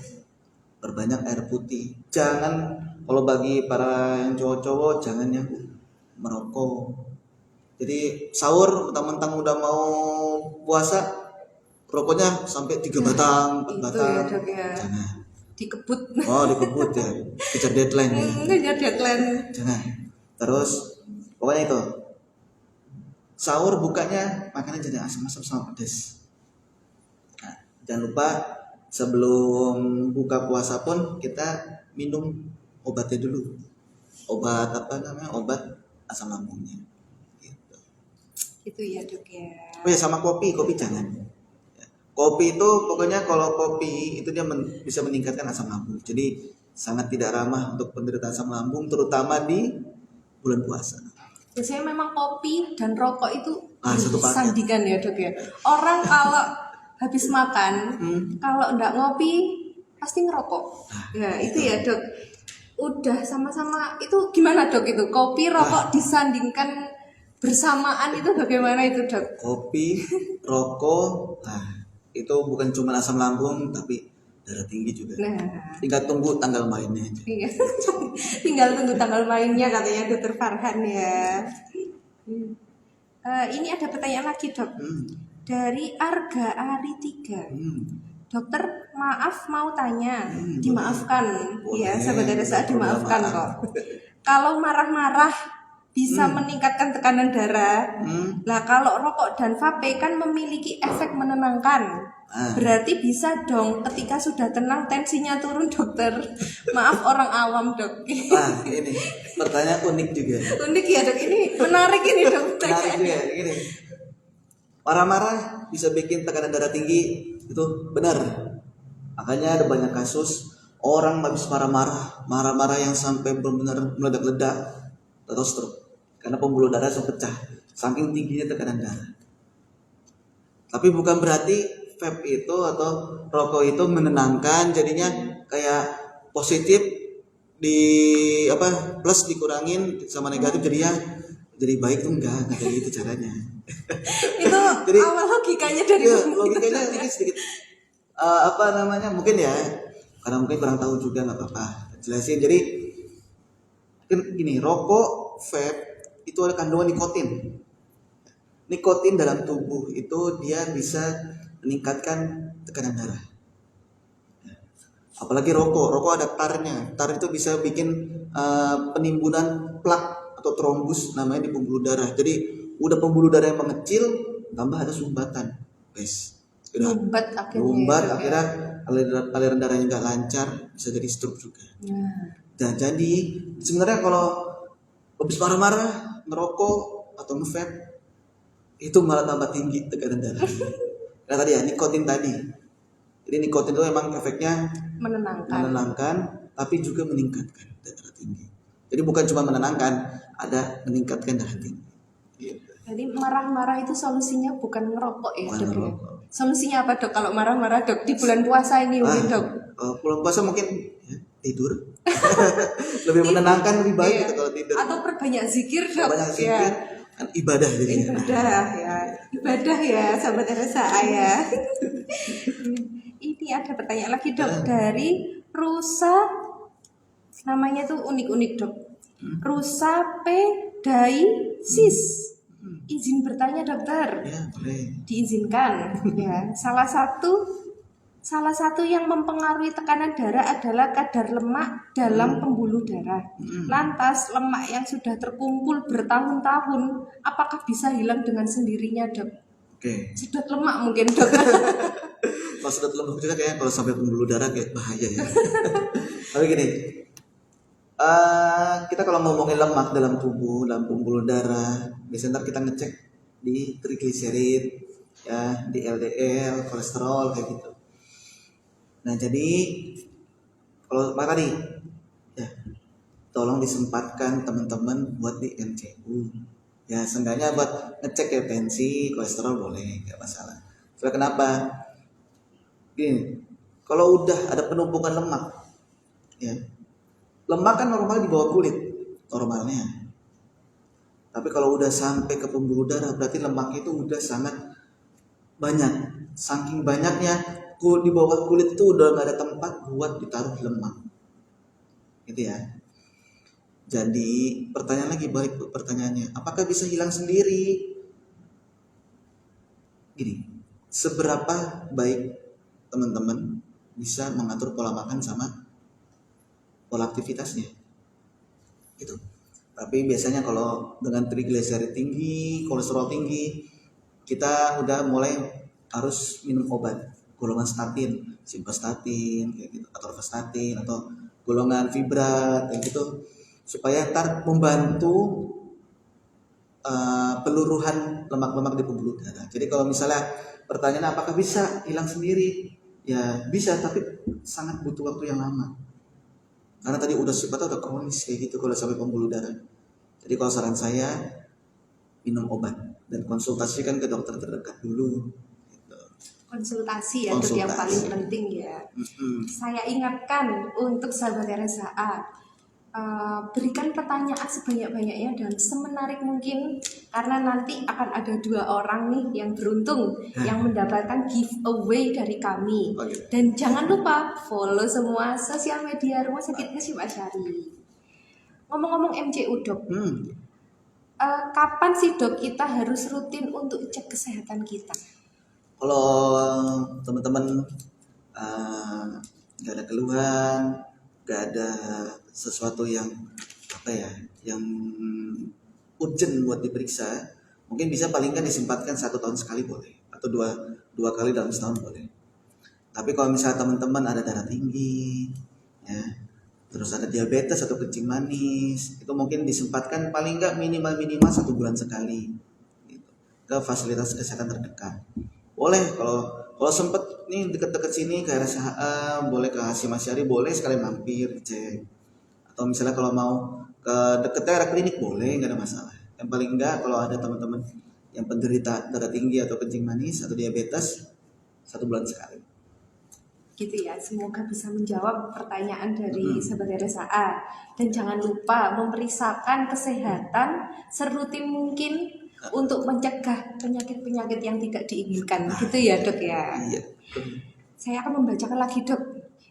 Perbanyak air putih. Jangan, kalau bagi para yang cowok-cowok, jangan yang merokok. Jadi sahur mentang-mentang udah mau puasa, rokoknya sampai 3 batang, 4 batang. Ya, Dok, ya. Jangan. Dikebut. Oh, dikebut ya. Kejar deadline ya. Kejar deadline. Jangan. Terus pokoknya itu. Sahur bukanya makannya jangan asam-asam sama pedas. Nah, jangan lupa sebelum buka puasa pun kita minum obatnya dulu. Obat apa namanya? Obat asam lambungnya. Gitu. Itu ya, Dok ya. Oh ya, sama kopi jangan. Kopi itu pokoknya kalau kopi itu dia bisa meningkatkan asam lambung. Jadi sangat tidak ramah untuk penderita asam lambung, terutama di bulan puasa. Biasanya memang kopi dan rokok itu Satu paket. disandingkan ya, Dok ya. Orang kalau habis makan, kalau enggak ngopi pasti ngerokok. Ya, itu ya, Dok. Udah sama-sama itu gimana, Dok, itu? Kopi, rokok disandingkan bersamaan itu bagaimana itu, Dok? Kopi, rokok, itu bukan cuma asam lambung tapi darah tinggi juga. Nah, Tinggal tunggu tanggal mainnya aja. iya. Tinggal tunggu tanggal mainnya katanya Dokter Farhan ya. Ini ada pertanyaan lagi, Dok. Dari Arga Ari 3. Dokter, maaf mau tanya. Dimaafkan. Boleh. Ya, sahabat RSA dimaafkan kok. Kalau marah-marah bisa meningkatkan tekanan darah. Nah, kalau rokok dan vape kan memiliki efek menenangkan. Berarti bisa dong ketika sudah tenang tensinya turun, Dokter. Maaf orang awam, Dok. Ini pertanyaan unik juga. Unik ya, Dok. Ini menarik ini, Dok. Menarik juga. Gini, marah-marah bisa bikin tekanan darah tinggi, itu benar. Makanya ada banyak kasus orang habis marah-marah yang sampai benar-benar meledak-ledak atau stroke karena pembuluh darah sudah pecah saking tingginya tekanan darah. Tapi bukan berarti vape itu atau rokok itu menenangkan, jadinya kayak positif di plus dikurangin sama negatif jadi baik tuh enggak kayak gitu caranya. Itu jadi, awal logikanya dari logikanya sedikit mungkin ya karena mungkin kurang tahu juga, nggak apa-apa jelasin. Jadi kan gini, rokok, vape itu ada kandungan nikotin dalam tubuh itu dia bisa meningkatkan tekanan darah. Apalagi rokok ada tar itu bisa bikin penimbunan plak atau trombus namanya di pembuluh darah. Jadi udah pembuluh darah yang mengecil tambah ada sumbatan, lumbat akhirnya aliran darahnya nggak lancar, bisa jadi stroke juga. Dan jadi sebenarnya kalau habis marah-marah ngerokok atau nge-vape itu malah tambah tinggi tekanan darah. Nah tadi ya nikotin tadi. Jadi nikotin itu memang efeknya menenangkan tapi juga meningkatkan darah tinggi. Jadi bukan cuma menenangkan, ada meningkatkan darah tinggi. Jadi marah-marah itu solusinya bukan ngerokok ya, Dok? Solusinya apa, Dok? Kalau marah-marah, Dok, di bulan puasa ini, Dok? Bulan puasa mungkin tidur. Lebih menenangkan, lebih baik gitu kalau tidur. Atau perbanyak zikir, Dok. Perbanyak zikir, kan ibadah jadi. Ibadah ya, sahabat RSA ya. Ini ada pertanyaan lagi, Dok, dari Rusa. Namanya tuh unik-unik, Dok. Rusa P. Dai Sis. Izin bertanya, Dokter. Ya, boleh. Diizinkan. Ya, salah satu yang mempengaruhi tekanan darah adalah kadar lemak dalam pembuluh darah. Lantas lemak yang sudah terkumpul bertahun-tahun, apakah bisa hilang dengan sendirinya, Dok? Oke. Sedot lemak mungkin, Dok. Kalau sedot lemak juga kayak kalau sampai pembuluh darah kayak bahaya ya. Tapi gini, Kita kalau ngomongin lemak dalam tubuh, dalam pembuluh darah, biasanya ntar kita ngecek di trigliserid, ya, di LDL, kolesterol kayak gitu. Nah jadi kalau apa tadi, ya, tolong disempatkan teman-teman buat di MCU. Ya, seenggaknya buat ngecek ya tensi, kolesterol boleh, nggak masalah. Soalnya kenapa? Gini, kalau udah ada penumpukan lemak, ya, lemak kan normal di bawah kulit, normalnya. Tapi kalau udah sampai ke pembuluh darah, berarti lemak itu udah sangat banyak. Saking banyaknya, di bawah kulit itu udah nggak ada tempat buat ditaruh lemak. Gitu ya. Jadi pertanyaan lagi balik pertanyaannya, apakah bisa hilang sendiri? Gini, seberapa baik teman-teman bisa mengatur pola makan sama pola aktivitasnya? Gitu. Tapi biasanya kalau dengan trigliserid tinggi, kolesterol tinggi, kita udah mulai harus minum obat golongan statin, simvastatin kayak gitu, atau orvastatin atau golongan fibrat kayak gitu, supaya ntar membantu peluruhan lemak-lemak di pembuluh darah. Jadi kalau misalnya pertanyaan apakah bisa hilang sendiri? Ya bisa, tapi sangat butuh waktu yang lama. Karena tadi udah sifatnya udah kronis kayak gitu kalau sampai pembuluh darah. Jadi kalau saran saya minum obat dan konsultasikan ke dokter terdekat dulu. Gitu. Konsultasi ya, dok, yang paling penting ya. Saya ingatkan untuk sahabat RSHA, berikan pertanyaan sebanyak-banyaknya dan semenarik mungkin, karena nanti akan ada 2 orang nih yang beruntung yang mendapatkan giveaway dari kami. Oh, gitu. Dan jangan lupa follow semua sosial media Rumah Sakit Hasyim Asyari. Ngomong-ngomong MCU, dok, kapan sih, dok, kita harus rutin untuk cek kesehatan kita? Kalau teman-teman nggak ada keluhan, nggak ada sesuatu yang apa ya, yang urgent buat diperiksa, mungkin bisa paling kan disempatkan 1 tahun sekali boleh, atau dua kali dalam setahun boleh. Tapi kalau misalnya teman-teman ada darah tinggi, ya, terus ada diabetes atau kencing manis, itu mungkin disempatkan paling nggak minimal 1 bulan sekali, gitu, ke fasilitas kesehatan terdekat. Boleh kalau sempet nih deket-deket sini ke RSHA, boleh ke Hasyim Asyari, boleh sekali mampir cek. Atau misalnya kalau mau ke deketnya area klinik boleh, nggak ada masalah. Yang paling enggak kalau ada teman-teman yang penderita darah tinggi atau kencing manis atau diabetes, 1 bulan sekali. Gitu ya, semoga bisa menjawab pertanyaan dari sahabat RSHA. Dan jangan lupa memeriksakan kesehatan serutin mungkin untuk mencegah penyakit-penyakit yang tidak diinginkan. Gitu ya, dok ya. Iya. Saya akan membacakan lagi, dok.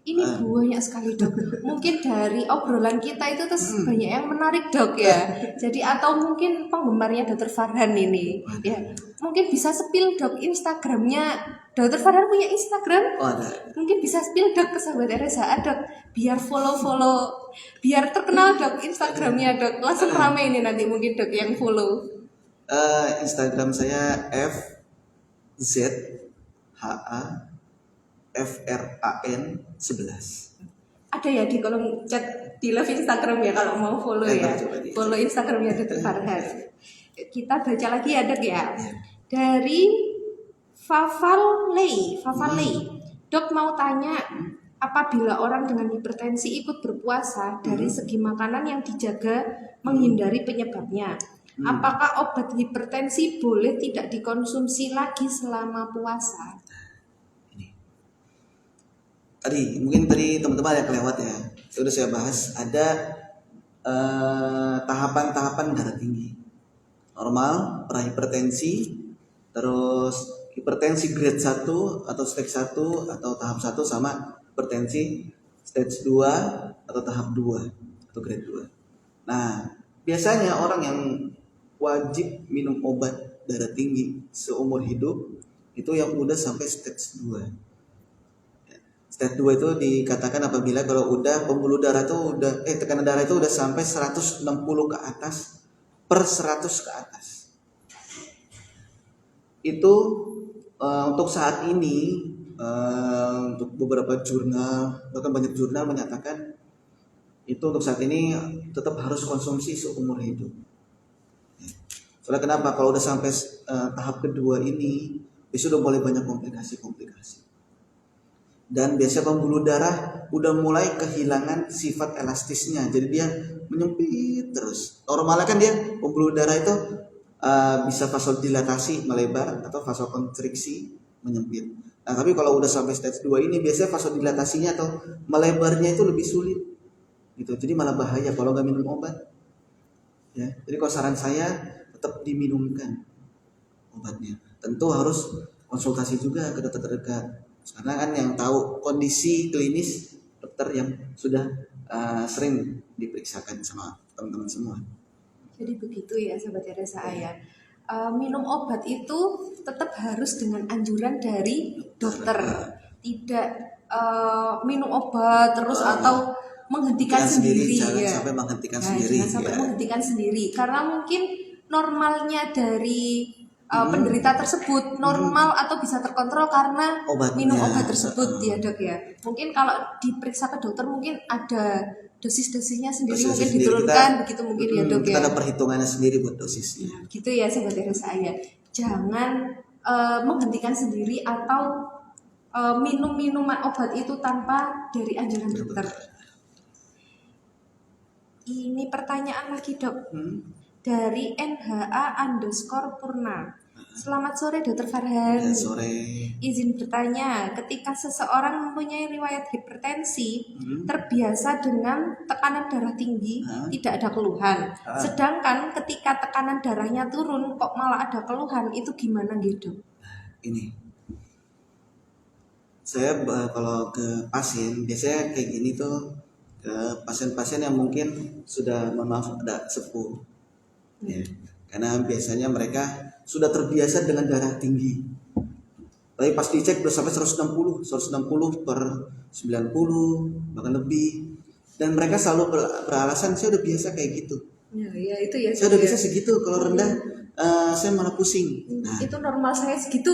Ini banyak sekali, dok. Mungkin dari obrolan kita itu terus banyak yang menarik, dok ya. Jadi atau mungkin penggemarnya Dokter Farhan ini, ya. Mungkin bisa spill, dok, Instagramnya. Dokter Farhan punya Instagram? Oh, ada. Mungkin bisa spill, dok, ke sahabat RSHA, dok. Biar follow, biar terkenal, dok, Instagramnya, dok. Langsung rame ini nanti mungkin, dok, yang follow. Instagram saya FZHAFRAN11. Ada ya di kolom chat di live Instagram ya kalau mau follow ya. Follow Instagramnya Dokter Farhan. Kita baca lagi ya, dok ya. Dari Fafalei. Dok mau tanya, apabila orang dengan hipertensi ikut berpuasa, dari segi makanan yang dijaga menghindari penyebabnya, apakah obat hipertensi boleh tidak dikonsumsi lagi selama puasa? Mungkin tadi teman-teman ada kelewat ya. Sudah saya bahas ada tahapan-tahapan darah tinggi. Normal, prahipertensi, terus hipertensi grade 1 atau stage 1 atau tahap 1, sama hipertensi stage 2 atau tahap 2 atau grade 2. Nah, biasanya orang yang wajib minum obat darah tinggi seumur hidup itu yang udah sampai stage 2. Stage 2 itu dikatakan apabila kalau udah pembuluh darah itu udah tekanan darah itu udah sampai 160 ke atas per 100 ke atas. Itu untuk saat ini untuk beberapa jurnal, bahkan banyak jurnal menyatakan itu untuk saat ini tetap harus konsumsi seumur hidup. Soalnya kenapa? Kalau udah sampai tahap kedua ini, biasanya udah mulai banyak komplikasi-komplikasi. Dan biasanya pembuluh darah udah mulai kehilangan sifat elastisnya, jadi dia menyempit terus. Normalnya kan dia pembuluh darah itu bisa vasodilatasi melebar atau vasokonstriksi menyempit. Nah, tapi kalau udah sampai stage 2 ini biasanya vasodilatasinya atau melebarnya itu lebih sulit. Gitu. Jadi malah bahaya kalau nggak minum obat. Ya. Jadi kalau saran saya tetap diminumkan obatnya. Tentu harus konsultasi juga ke dokter terdekat. Karena kan yang tahu kondisi klinis dokter yang sudah sering diperiksakan sama teman-teman semua. Jadi begitu ya Sobat RSA ya. Minum obat itu tetap harus dengan anjuran dari dokter. Tidak minum obat terus atau menghentikan sendiri. Jangan Ya. sampai menghentikan sendiri. Jangan sampai Ya. menghentikan sendiri. Karena mungkin normalnya dari penderita tersebut normal atau bisa terkontrol karena Obatnya. minum obat tersebut ya dok ya. Mungkin kalau diperiksa ke dokter mungkin ada dosis-dosisnya sendiri mungkin diturunkan begitu mungkin ya dok kita ya. ada perhitungannya sendiri buat dosisnya. Nah, gitu ya Sobat RSA. Jangan menghentikan sendiri atau minum minuman obat itu tanpa dari anjuran dokter. Ini pertanyaan lagi dok. Dari NHA_Purna. Selamat sore Dokter Farhan. Sore. Izin bertanya, ketika seseorang mempunyai riwayat hipertensi, terbiasa dengan tekanan darah tinggi, tidak ada keluhan. Sedangkan ketika tekanan darahnya turun, kok malah ada keluhan, itu gimana gitu? Ini, saya kalau ke pasien biasanya kayak gini tuh, ke pasien-pasien yang mungkin sudah ada sepuh, ya. Karena biasanya mereka sudah terbiasa dengan darah tinggi. Tapi pas dicek udah sampai 160 per 90 bahkan lebih. Dan mereka selalu beralasan saya udah biasa kayak gitu. Ya itu ya. Saya udah biasa segitu, kalau rendah saya malah pusing. Nah, itu normal saya segitu.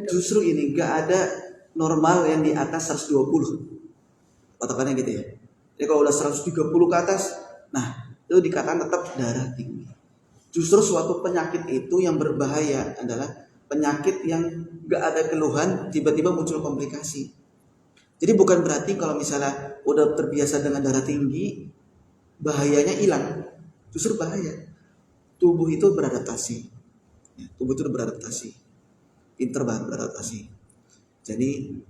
Justru ini nggak ada normal yang di atas 120. Patokannya gitu ya. Jadi kalau udah 130 ke atas, nah itu dikatakan tetap darah tinggi. Justru suatu penyakit itu yang berbahaya adalah penyakit yang gak ada keluhan tiba-tiba muncul komplikasi. Jadi bukan berarti kalau misalnya udah terbiasa dengan darah tinggi bahayanya hilang. Justru bahaya. Tubuh itu beradaptasi. Tubuh itu beradaptasi. Pinter banget beradaptasi. Jadi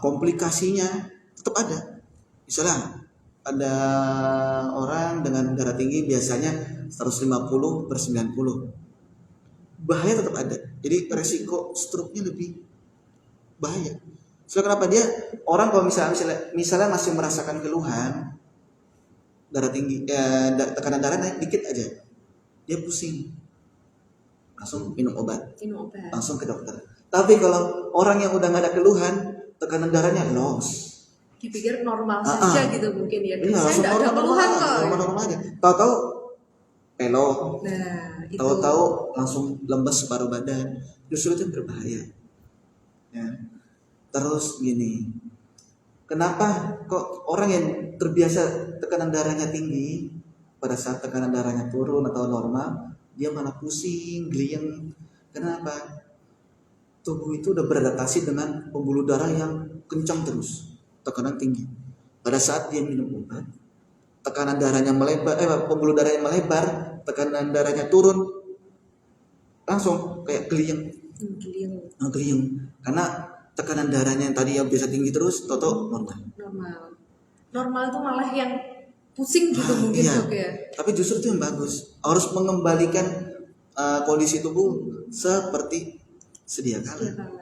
komplikasinya tetap ada. Misalnya ada orang dengan darah tinggi biasanya 150 per 90. Bahaya tetap ada. Jadi resiko stroke-nya lebih bahaya. Soalnya kenapa dia orang kalau misalnya masih merasakan keluhan darah tinggi, tekanan darah naik dikit aja, dia pusing, langsung minum obat. Langsung ke dokter. Tapi kalau orang yang udah nggak ada keluhan, tekanan darahnya loss, dipikir normal saja gitu mungkin ya. Saya tidak ada keluhan kok. Normal aja. Tahu-tahu pelok. Nah, itu. Tahu-tahu langsung lemes separuh badan. Justru itu berbahaya. Ya. Terus gini. Kenapa kok orang yang terbiasa tekanan darahnya tinggi pada saat tekanan darahnya turun atau normal, dia malah pusing, geliang. Kenapa? Tubuh itu udah beradaptasi dengan pembuluh darah yang kencang terus. Tekanan tinggi. Pada saat dia minum obat, tekanan darahnya melebar, pembuluh darahnya melebar, tekanan darahnya turun, langsung kayak geliang. Geliang. Karena tekanan darahnya yang tadi yang biasa tinggi terus, toto normal. Normal itu malah yang pusing gitu mungkin iya. dok ya. Tapi justru itu yang bagus. Harus mengembalikan kondisi tubuh seperti sedia kala.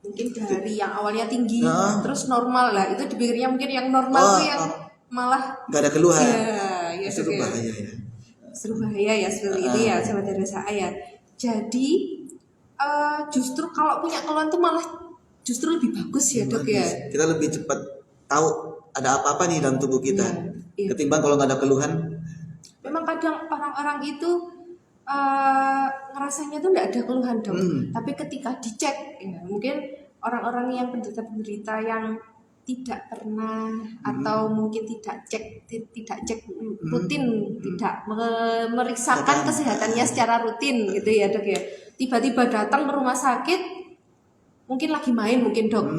Mungkin dari yang awalnya tinggi terus normal lah, itu dipikirnya mungkin yang normal tuh yang malah nggak ada keluhan. Ya, itu bahaya ya. Justru bahaya ya seperti itu ya Sobat RSA ya. Jadi justru kalau punya keluhan tuh malah justru lebih bagus ya dok ya. Kita lebih cepat tahu ada apa-apa nih dalam tubuh kita. Ketimbang kalau nggak ada keluhan. Memang kadang orang-orang itu ngerasanya tuh nggak ada keluhan dok, tapi ketika dicek ya, mungkin orang-orang yang penderita yang tidak pernah atau mungkin tidak cek rutin, tidak memeriksakan kesehatannya secara rutin gitu ya dok ya. Tiba-tiba datang ke rumah sakit, mungkin lagi main mungkin dok,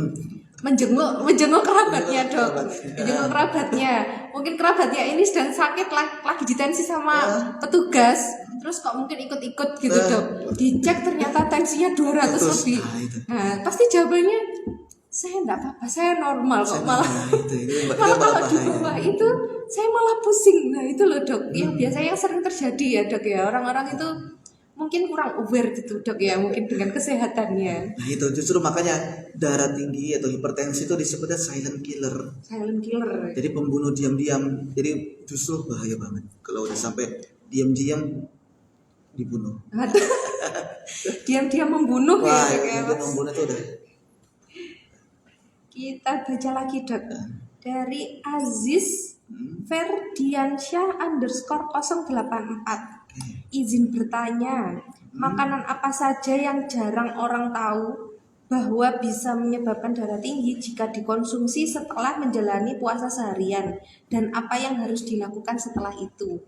menjenguk kerabatnya dok, menjenguk kerabatnya, mungkin kerabatnya ini sedang sakit lagi ditensi sama petugas, terus kok mungkin ikut-ikut gitu dok, dicek ternyata tensinya 200 lebih. Nah pasti jawabannya saya enggak apa-apa, saya normal kok, malah kalau di bawah itu saya malah pusing. Nah itu loh dok, yang biasanya sering terjadi ya dok ya, orang-orang itu mungkin kurang aware gitu dok ya, mungkin dengan kesehatannya. Nah itu justru makanya darah tinggi atau hipertensi itu disebutnya silent killer. Silent killer. Jadi pembunuh diam-diam. Jadi justru bahaya banget kalau udah sampai diam-diam dibunuh. Diam-diam membunuh. Wah, ya dok ya. Membunuh itu udah. Kita baca lagi dok, dari Aziz Ferdiansyah _084. Izin bertanya, makanan apa saja yang jarang orang tahu bahwa bisa menyebabkan darah tinggi jika dikonsumsi setelah menjalani puasa seharian, dan apa yang harus dilakukan setelah itu?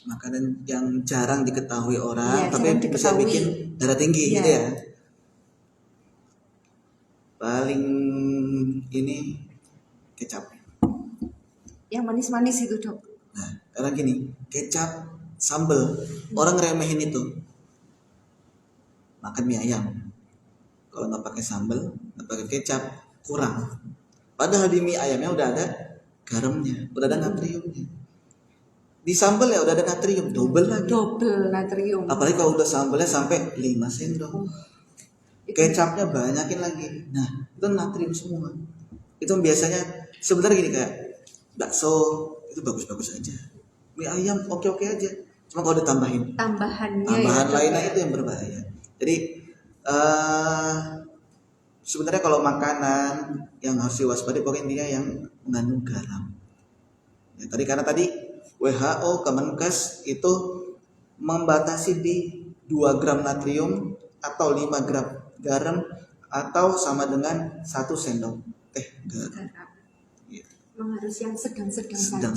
Makanan yang jarang diketahui orang, Ya, tapi bisa bikin darah tinggi gitu ya. Paling ini kecap. Yang manis-manis itu dok. Nah, karena gini, kecap, sambal, orang remehin itu. Makan mie ayam, kalau nggak pakai sambal, nggak pakai kecap, kurang. Padahal di mie ayamnya udah ada garamnya, udah ada natriumnya. Di sambal ya udah ada natrium, double lagi. Double natrium. Apalagi kalau udah sambalnya sampai 5 sendok. Kecapnya banyakin lagi. Nah, itu natrium semua. Itu biasanya sebenarnya gini kayak bakso itu bagus-bagus aja. Mie ayam oke-oke aja. Cuma kalau ditambahin tambahan lainnya itu yang berbahaya. Jadi sebenarnya kalau makanan yang harus diwaspadai pokoknya dia yang mengandung garam. Ya, karena tadi WHO Kemenkes itu membatasi di 2 gram natrium atau 5 gram garam atau sama dengan 1 sendok teh garam. Gitu. Harus yang sedang-sedang saja,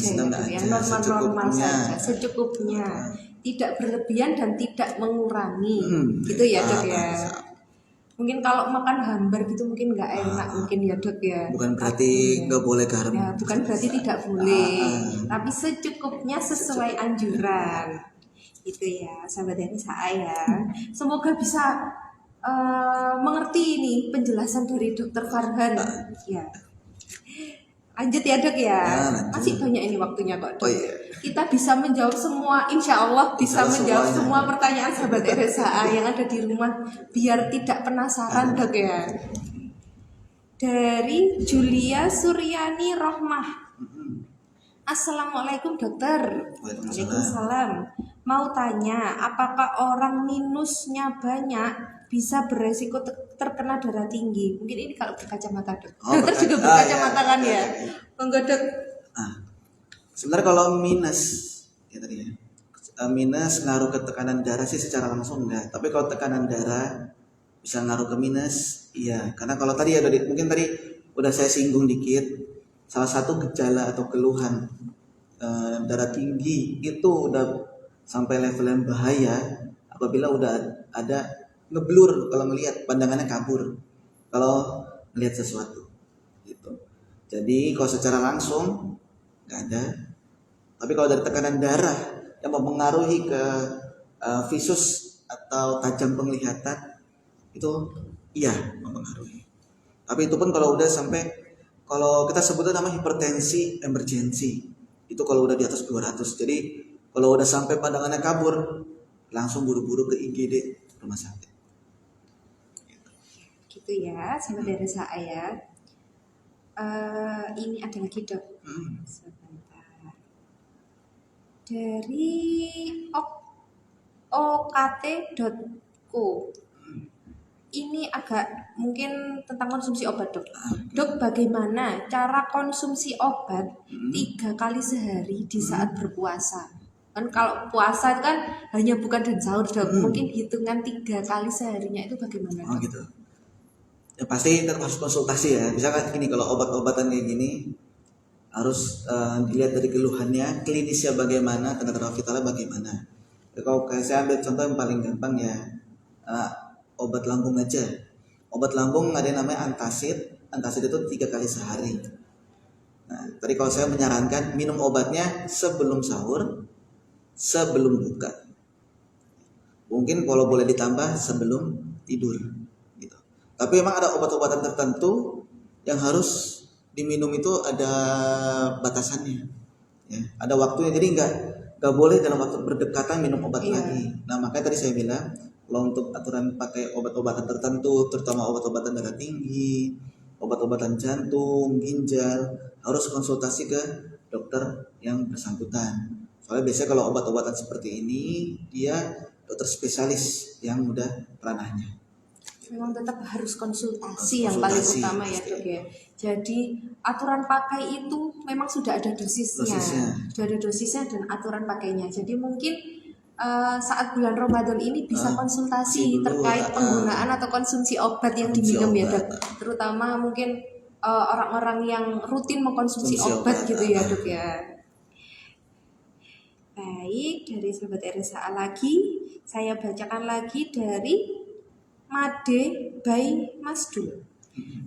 yang normal-normal saja, secukupnya, tidak berlebihan dan tidak mengurangi, gitu ya dok ya. Mungkin kalau makan hambar gitu mungkin nggak enak mungkin ya dok ya. Bukan berarti nggak boleh garam. Ya, bukan berarti tidak boleh, tapi secukupnya sesuai anjuran. Itu ya sahabat RSHA ya. Semoga bisa mengerti ini penjelasan dari Dokter Farhan. Ya. Lanjut ya dok ya. Masih banyak ini waktunya kok dok. Kita bisa menjawab semua, insya Allah bisa menjawab semua pertanyaan sahabat RSHA yang ada di rumah biar tidak penasaran dok ya. Dari Julia Suryani Rohmah. Assalamualaikum dokter. Waalaikumsalam. Mau tanya, apakah orang minusnya banyak bisa beresiko terkena darah tinggi? Mungkin ini kalau berkacamata dok. Dokter juga berkacamata kan ya? Monggo dok. Sebenarnya kalau minus, ya tadi ya, minus ngaruh ke tekanan darah sih secara langsung enggak. Tapi kalau tekanan darah bisa ngaruh ke minus, iya. Karena kalau tadi ya mungkin tadi udah saya singgung dikit. Salah satu gejala atau keluhan darah tinggi itu udah sampai level yang bahaya apabila udah ada ngeblur, kalau melihat pandangannya kabur kalau melihat sesuatu gitu. Jadi kalau secara langsung nggak ada, tapi kalau dari tekanan darah yang mempengaruhi ke visus atau tajam penglihatan itu iya mempengaruhi. Tapi itu pun kalau udah sampai, kalau kita sebutnya nama hipertensi emergensi, itu kalau udah di atas 200. Jadi kalau udah sampai pandangannya kabur, langsung buru-buru ke IGD rumah sakit. Gitu ya, sahabat RSHA ya. Ini ada lagi dok. Sebentar. Dari okt.co. Ini agak mungkin tentang konsumsi obat dok. Dok, bagaimana cara konsumsi obat 3 kali sehari di saat berpuasa? Kan kalau puasa itu kan hanya buka dan sahur dok. Mungkin hitungan 3 kali seharinya itu bagaimana dok? Gitu. Ya pasti harus konsultasi ya. Misalkan gini, kalau obat-obatan kayak gini harus dilihat dari keluhannya, klinisnya bagaimana, tanda vitalnya bagaimana. Ya, kalau kayak saya ambil contoh yang paling gampang ya, eh, obat lambung aja. Obat lambung ada yang namanya antacid. Antacid itu 3 kali sehari. Nah, tadi kalau saya menyarankan minum obatnya sebelum sahur, sebelum buka. Mungkin kalau boleh ditambah sebelum tidur gitu. Tapi memang ada obat-obatan tertentu yang harus diminum itu ada batasannya. Ya, ada waktunya, jadi nggak boleh dalam waktu berdekatan minum obat Iya. lagi. Nah makanya tadi saya bilang kalau untuk aturan pakai obat-obatan tertentu, terutama obat-obatan darah tinggi, obat-obatan jantung, ginjal, harus konsultasi ke dokter yang bersangkutan. Soalnya biasanya kalau obat-obatan seperti ini dia dokter spesialis yang udah ranahnya. Memang tetap harus konsultasi Harus yang paling konsultasi, utama ya pasti. dok ya. Jadi aturan pakai itu memang sudah ada dosisnya, sudah ada dosisnya dan aturan pakainya. Jadi mungkin saat bulan Ramadan ini bisa konsultasi dulu, terkait penggunaan atau konsumsi obat yang konsumsi diminum ya obat. dok. Terutama mungkin orang-orang yang rutin mengkonsumsi Konsumsi obat obat, gitu ya dok ya. Baik, dari sahabat RSA lagi, saya bacakan lagi dari Made by Mas Dul.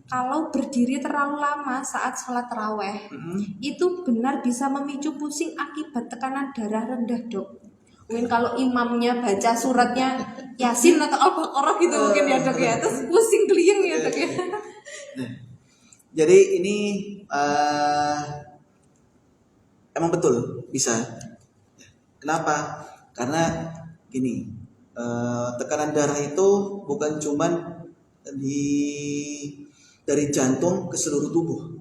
Kalau berdiri terlalu lama saat sholat taraweh, itu benar bisa memicu pusing akibat tekanan darah rendah dok. Mungkin kalau imamnya baca suratnya Yasin atau Al-Baqarah gitu mungkin ya dok ya, terus pusing keliling ya dok ya. Jadi ini emang betul bisa. Kenapa? Karena gini, tekanan darah itu bukan cuman dari jantung ke seluruh tubuh,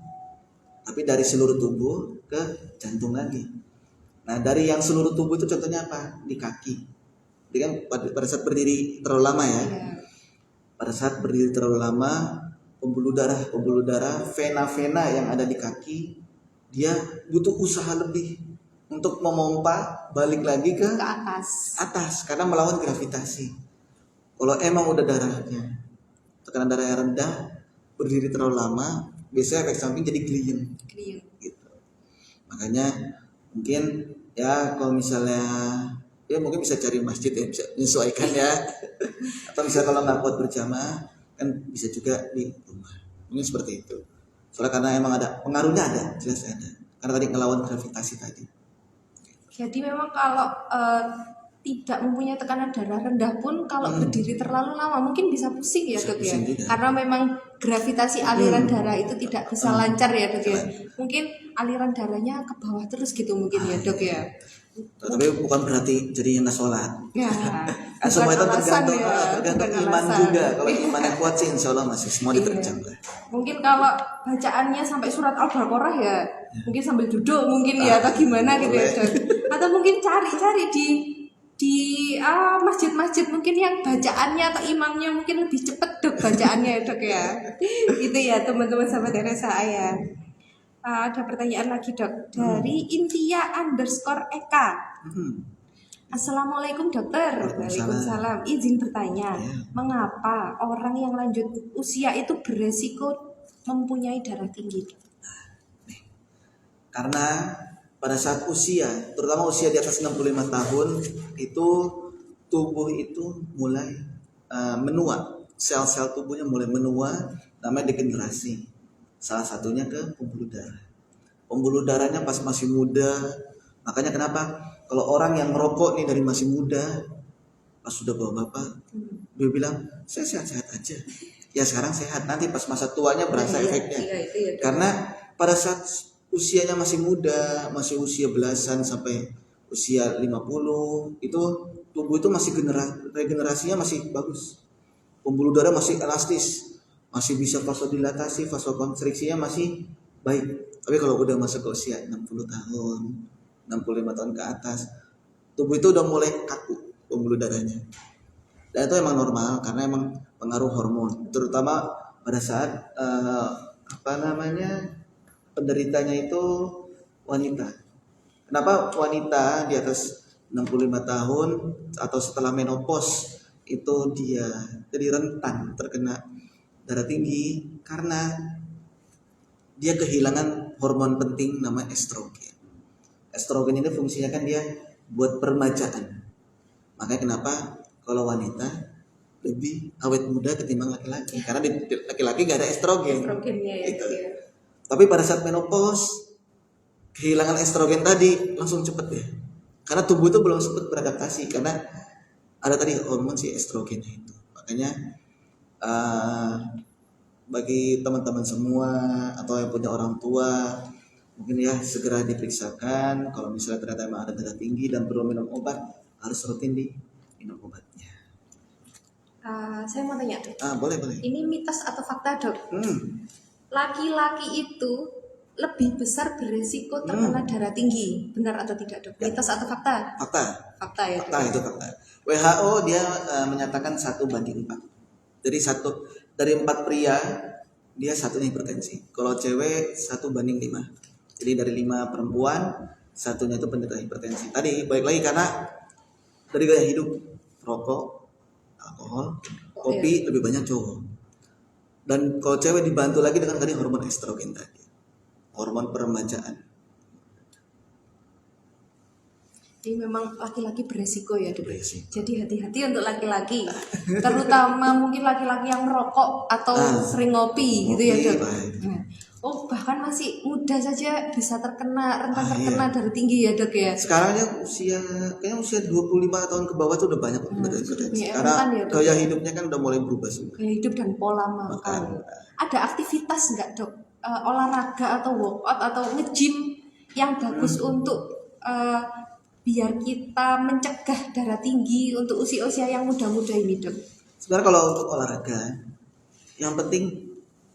tapi dari seluruh tubuh ke jantung lagi. Nah dari yang seluruh tubuh itu contohnya apa? Di kaki. Jadi kan pada saat berdiri terlalu lama ya. Pada saat berdiri terlalu lama, pembuluh darah, vena-vena yang ada di kaki, dia butuh usaha lebih untuk memompa balik lagi ke atas karena melawan gravitasi. Kalau emang udah darahnya tekanan darah yang rendah, berdiri terlalu lama, biasanya efek samping jadi glien. Gitu. Makanya mungkin ya kalau misalnya ya mungkin bisa cari masjid ya, bisa menyesuaikan ya. Atau misalnya kalau nggak kuat berjamaah kan bisa juga di rumah. Mungkin seperti itu. Soalnya karena emang ada pengaruhnya, ada jelas ada. Karena tadi ngelawan gravitasi tadi. Jadi memang kalau tidak mempunyai tekanan darah rendah pun kalau berdiri terlalu lama mungkin bisa pusing ya dok ya. Karena memang gravitasi aliran darah itu tidak bisa lancar ya dok ya. Mungkin aliran darahnya ke bawah terus gitu mungkin ya dok ya. Tapi bukan berarti jadinya nggak sholat. Ya, semua itu tergantung iman alasan. juga. Kalau imannya kuat sih insya Allah masih semua diterjang lah. Mungkin kalau bacaannya sampai surat Al-Baqarah ya, mungkin sambil duduk mungkin ya atau gimana gitu ya dok. Atau mungkin cari-cari di masjid-masjid mungkin yang bacaannya atau imamnya mungkin lebih cepet dok bacaannya ya dok ya. Gitu ya teman-teman sahabat RSA ya. Ada pertanyaan lagi dok dari Intia_Eka. Assalamualaikum dokter. Waalaikumsalam. Izin bertanya, mengapa orang yang lanjut usia itu beresiko mempunyai darah tinggi? Karena pada saat usia, terutama usia di atas 65 tahun, itu tubuh itu mulai menua. Sel-sel tubuhnya mulai menua, namanya degenerasi. Salah satunya ke pembuluh darah. Pembuluh darahnya pas masih muda. Makanya kenapa? Kalau orang yang merokok nih dari masih muda, pas sudah bawa bapak, dia bilang, saya sehat-sehat aja. Ya sekarang sehat, nanti pas masa tuanya berasa efeknya. Karena pada saat usianya masih muda, masih usia belasan sampai usia 50, itu tubuh itu masih regenerasinya masih bagus. Pembuluh darah masih elastis, masih bisa vasodilatasi, vasokonstriksinya masih baik. Tapi kalau udah masuk ke usia 60 tahun, 65 tahun ke atas, tubuh itu udah mulai kaku pembuluh darahnya. Dan itu emang normal karena emang pengaruh hormon, terutama pada saat penderitanya itu wanita. Kenapa wanita di atas 65 tahun atau setelah menopause itu dia jadi rentan terkena darah tinggi karena dia kehilangan hormon penting namanya estrogen. Estrogen ini fungsinya kan dia buat peremajaan. Makanya kenapa kalau wanita lebih awet muda ketimbang laki-laki, karena di laki-laki gak ada estrogen. Estrogennya ya. Gitu. Ya. Tapi pada saat menopause kehilangan estrogen tadi langsung cepet ya, karena tubuh itu belum sempat beradaptasi karena ada tadi hormon si estrogennya itu. Makanya bagi teman-teman semua atau yang punya orang tua mungkin ya segera diperiksakan. Kalau misalnya ternyata emang ada darah tinggi dan perlu minum obat, harus rutin minum obatnya. Saya mau tanya dok, Boleh. ini mitos atau fakta dok? Hmm. Laki-laki itu lebih besar beresiko terkena darah tinggi, benar atau tidak dok? Ya. Mitos atau fakta? Fakta. Fakta ya dok. Fakta itu fakta. WHO dia menyatakan 1:4. Jadi dari 4 pria dia satunya hipertensi. Kalau cewek 1:5. Jadi dari 5 perempuan satunya itu penderita hipertensi. Tadi balik lagi karena dari gaya hidup, rokok, alkohol, kopi lebih banyak cowok. Dan kalau cewek dibantu lagi dengan tadi hormon estrogen tadi, hormon peremajaan. Jadi memang laki-laki beresiko ya dok. Beresiko. Jadi hati-hati untuk laki-laki, terutama mungkin laki-laki yang merokok atau sering ngopi gitu ya dok. Oh bahkan masih muda saja bisa rentan terkena darah tinggi ya dok ya. Sekarang ya kayaknya usia 25 tahun ke bawah tuh udah banyak hipertensi. Karena ya, gaya hidupnya kan udah mulai berubah semua. Gaya hidup dan pola makan. Ada aktivitas nggak dok? Olahraga atau workout atau nge-gym yang bagus untuk biar kita mencegah darah tinggi untuk usia-usia yang muda-muda ini dok? Sebenarnya kalau untuk olahraga, yang penting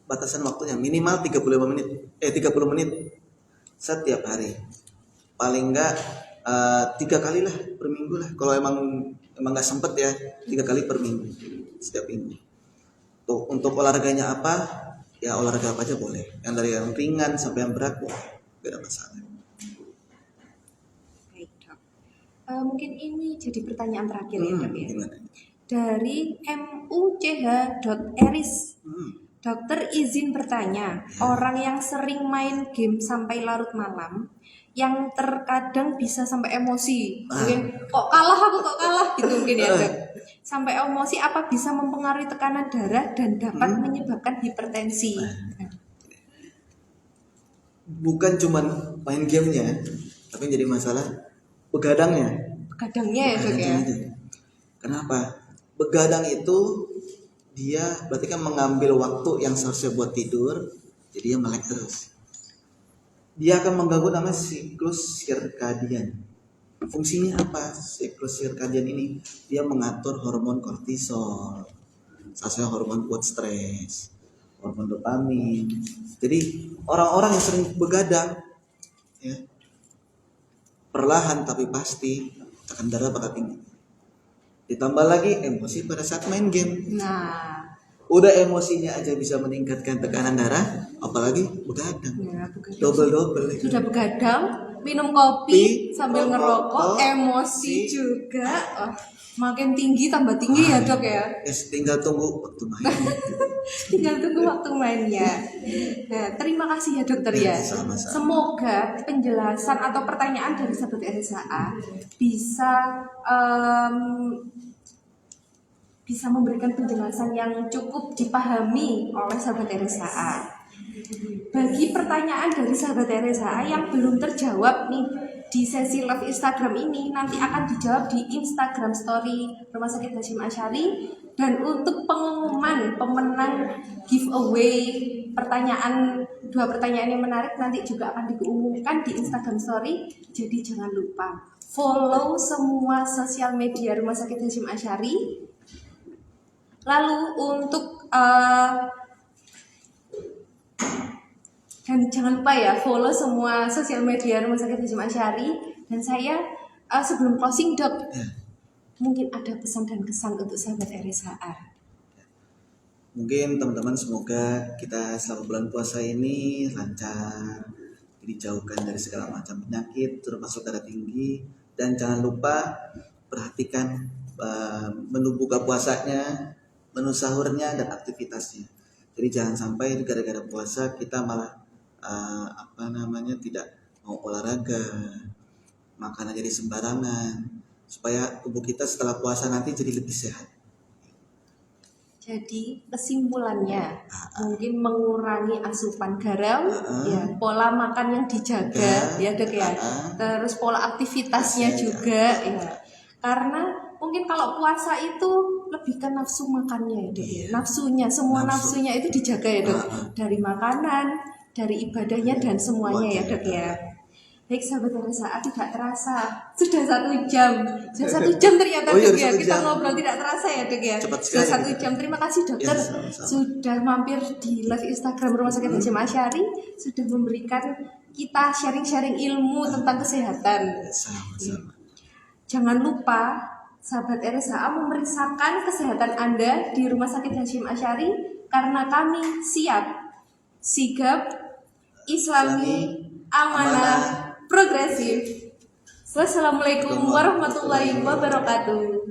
batasan waktunya minimal 30 menit setiap hari. Paling enggak 3 kali lah per minggu lah. Kalau emang nggak sempet ya 3 kali per minggu setiap minggu. Untuk olahraganya apa? Ya olahraga apa aja boleh. Yang dari yang ringan sampai yang berat boleh, gak ada masalah. Mungkin ini jadi pertanyaan terakhir ya dok ya. Gimana? Dari much.eris, dokter izin bertanya, orang yang sering main game sampai larut malam, yang terkadang bisa sampai emosi, mungkin kok kalah gitu mungkin ya dok. Sampai emosi apa bisa mempengaruhi tekanan darah dan dapat menyebabkan hipertensi? Bukan cuman main gamenya, tapi jadi masalah begadangnya ya dok ya. Kenapa? Begadang itu dia berarti kan mengambil waktu yang seharusnya buat tidur, jadi dia melek terus. Dia akan mengganggu namanya siklus sirkadian. Fungsinya apa? Siklus sirkadian ini dia mengatur hormon kortisol, salah hormon buat stres, hormon dopamin. Jadi orang-orang yang sering begadang ya, perlahan tapi pasti tekan darah bakal tinggi. Ditambah lagi emosi pada saat main game. Nah, udah emosinya aja bisa meningkatkan tekanan darah, apalagi begadang. Ya, Double. Sudah begadang, minum kopi sambil ngerokok, emosi juga. Makin tinggi tambah tinggi ya dok ya. Tinggal tunggu waktu main. Tinggal tunggu waktu mainnya. Nah, terima kasih ya dokter ya. Sama-sama. Semoga penjelasan atau pertanyaan dari sahabat RSHA bisa memberikan penjelasan yang cukup dipahami oleh sahabat RSHA. Bagi pertanyaan dari sahabat RSHA yang belum terjawab nih di sesi live Instagram ini, nanti akan dijawab di Instagram Story Rumah Sakit Hasyim Asy'ari. Dan untuk pengumuman pemenang giveaway dua pertanyaan yang menarik nanti juga akan diumumkan di Instagram Story. Jadi jangan lupa follow semua sosial media Rumah Sakit Hasyim Asy'ari. Lalu untuk dan jangan lupa ya follow semua sosial media Rumah Sakit Hasyim Asy'ari. Dan saya sebelum closing dok, mungkin ada pesan dan kesan untuk sahabat RSHA. Mungkin teman-teman semoga kita selama bulan puasa ini lancar, dijauhkan dari segala macam penyakit termasuk darah tinggi. Dan jangan lupa perhatikan menu buka puasanya, menu sahurnya dan aktivitasnya. Jadi jangan sampai gara-gara puasa kita malah tidak mau olahraga, makanan jadi sembarangan, supaya tubuh kita setelah puasa nanti jadi lebih sehat. Jadi kesimpulannya mungkin mengurangi asupan garam, ya pola makan yang dijaga, ya dok ya. Terus pola aktivitasnya juga, ya. Karena mungkin kalau puasa itu lebih ke nafsu makannya ya dok. Ya. Nafsunya, semua nafsunya itu dijaga ya dok. Dari makanan, dari ibadahnya dan semuanya ya dok ya. Baik sahabat RSHA, tidak terasa sudah 1 jam. Sudah 1 jam ternyata dok ya. Kita ngobrol tidak terasa ya dok ya. Sudah 1 jam. Terima kasih dokter sudah mampir di live Instagram Rumah Sakit Hasyim Asyari, sudah memberikan kita sharing-sharing ilmu tentang kesehatan. Sama-sama. Jangan lupa sahabat RSHA memeriksakan kesehatan Anda di Rumah Sakit Hasyim Asyari karena kami siap, sigap, Islami, amanah, progresif. Wassalamualaikum warahmatullahi wabarakatuh.